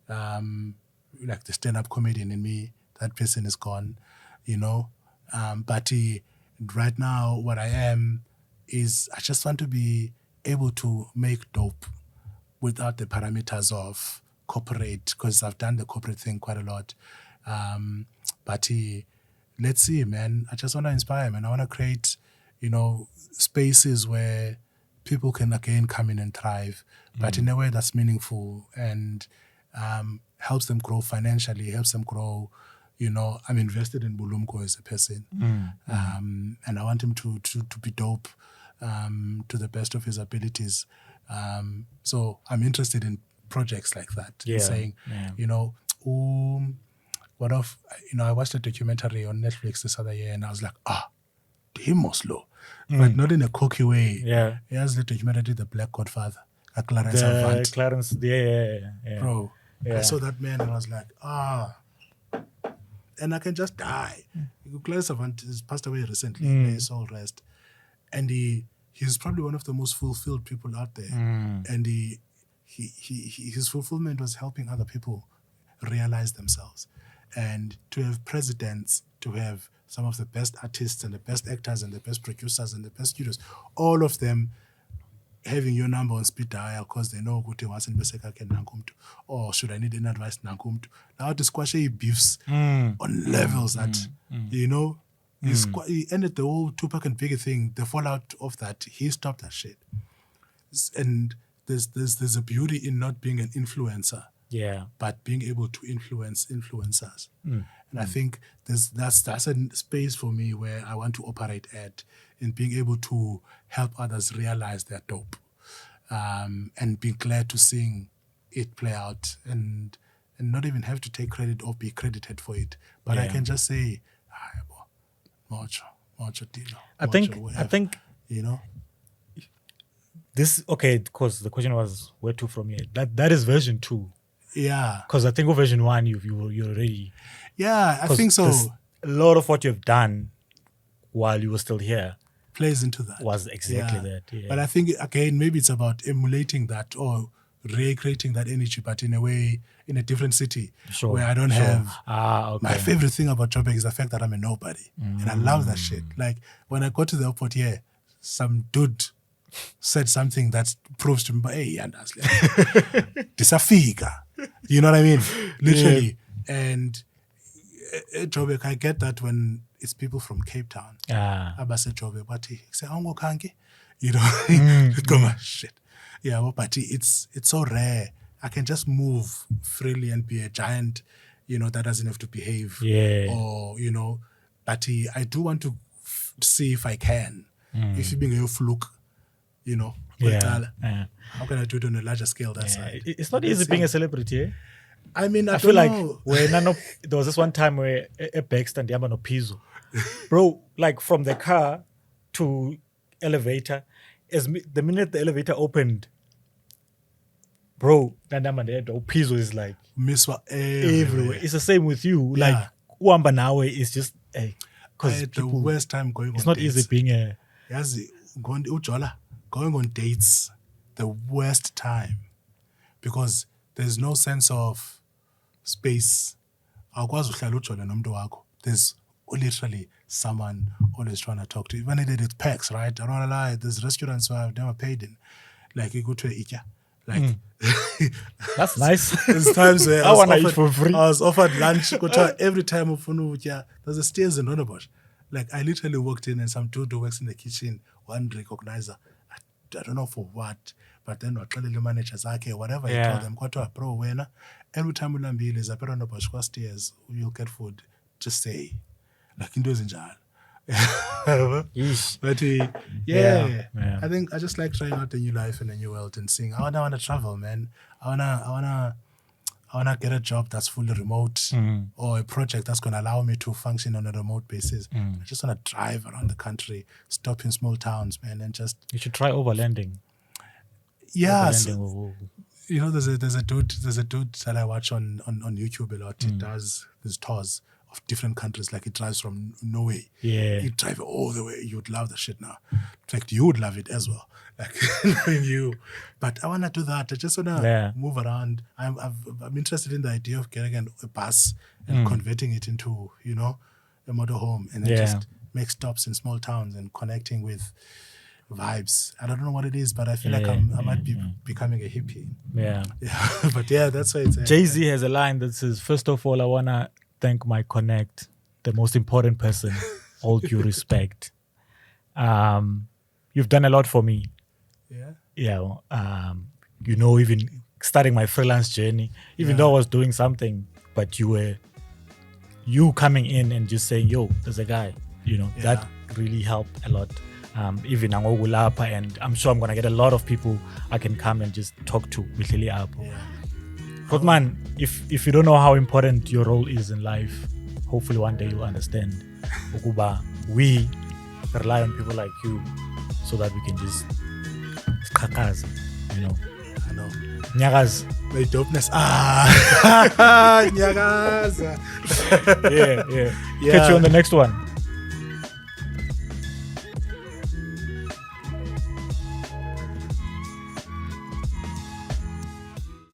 like the stand-up comedian in me. That person is gone, But right now, what I am is I just want to be able to make dope without the parameters of corporate, because I've done the corporate thing quite a lot. But let's see, man. I just want to inspire, man. I want to create, spaces where people can again come in and thrive, but in a way that's meaningful and helps them grow financially, helps them grow. I'm invested in Bulumko as a person, and I want him to be dope to the best of his abilities. So I'm interested in projects like that. Yeah. Saying, what if, I watched a documentary on Netflix this other year and I was like, Dimoslo. But not in a cocky way. Yeah. He has the documentary, The Black Godfather, Clarence Avant. Clarence, yeah. Bro, Yeah. I saw that man and I was like, and I can just die. Clarence Avant has passed away recently. May his soul rest. And he's probably one of the most fulfilled people out there. And his fulfillment was helping other people realize themselves. And to have presidents, to have some of the best artists and the best actors and the best producers and the best studios, all of them having your number on speed dial because they know or should I need any advice nankumtu. Now to squash beefs on levels that you know he ended the whole Tupac and Biggie thing. The fallout of that, he stopped that shit. And there's a beauty in not being an influencer, but being able to influence influencers. And I think that's a space for me where I want to operate at, in being able to help others realize they're dope, and be glad to seeing it play out, and not even have to take credit or be credited for it, but I can just say, I think you know. This because the question was where to from here. That is version 2. Yeah. Because I think of version 1 you're already. Yeah, I think so. A lot of what you've done while you were still here plays into that. Was exactly that. Yeah. But I think again maybe it's about emulating that or recreating that energy, but in a way, in a different city where I don't have. My favorite thing about Joburg is the fact that I'm a nobody, and I love that shit. Like when I go to the airport here, some dude said something that proves to me, hey, disafika. You know what I mean? Literally. Yeah. And Joburg, I get that when it's people from Cape Town. Abase Joburg, but say, you know, shit. Yeah, but it's so rare. I can just move freely and be a giant, you know, that doesn't have to behave. Yeah. Or, you know, but I do want to see if I can. If you're being a fluke, you know, how can I do it on a larger scale that side? It's not easy being a celebrity, eh? I mean, I feel like know. There was this one time where a Baxter and Yamano Pizzo, bro, like from the car to elevator, the minute the elevator opened, bro, Pizzo is like Miswa everywhere. It's the same with you. Yeah. Like Uamba Nawe is just because the worst time going on it's not dates. Easy being a going on dates, the worst time, because there's no sense of space. There's literally someone always trying to talk to you. Even it packs, right? I don't want to lie. There's restaurants where I've never paid in. Like you go to Ikea. Like that's nice. There's times where I want to eat for free. I was offered lunch. Every time there's a stairs in Ronabosh. Like I literally walked in and some dude who works in the kitchen, one recognizer. I don't know for what, but then the managers whatever he told them, bro, when every time we land is a Ronabosh stairs, you'll get food. Just say, like in those in jar. But I think I just like trying out a new life in a new world and seeing. I wanna travel, man. I wanna get a job that's fully remote or a project that's gonna allow me to function on a remote basis. I just wanna drive around the country, stop in small towns, man, and just. You should try overlanding. Yeah, you know, there's a dude that I watch on YouTube a lot. He does these tours of different countries, like it drives from Norway. Yeah. You drive all the way. You'd love the shit now. In fact, you would love it as well. Like knowing you. But I want to do that. I just want to move around. I'm interested in the idea of getting a bus and converting it into, you know, a motorhome, and then just make stops in small towns and connecting with vibes. I don't know what it is, but I feel like I might be becoming a hippie. Yeah. But that's why it's Jay-Z has a line that says, first of all, I want to thank my connect, the most important person, all due respect. You've done a lot for me. Yeah. You know, even starting my freelance journey, even though I was doing something, but you coming in and just saying, yo, there's a guy, you know, that really helped a lot. Even Angogulapa, and I'm sure I'm going to get a lot of people I can come and just talk to with Lily Apple. But man, if you don't know how important your role is in life, hopefully one day you'll understand. Ukuba, we rely on people like you so that we can just skakaza, you know. I know. Nyagas. The dopeness. Nyagas. Yeah. Catch you on the next one.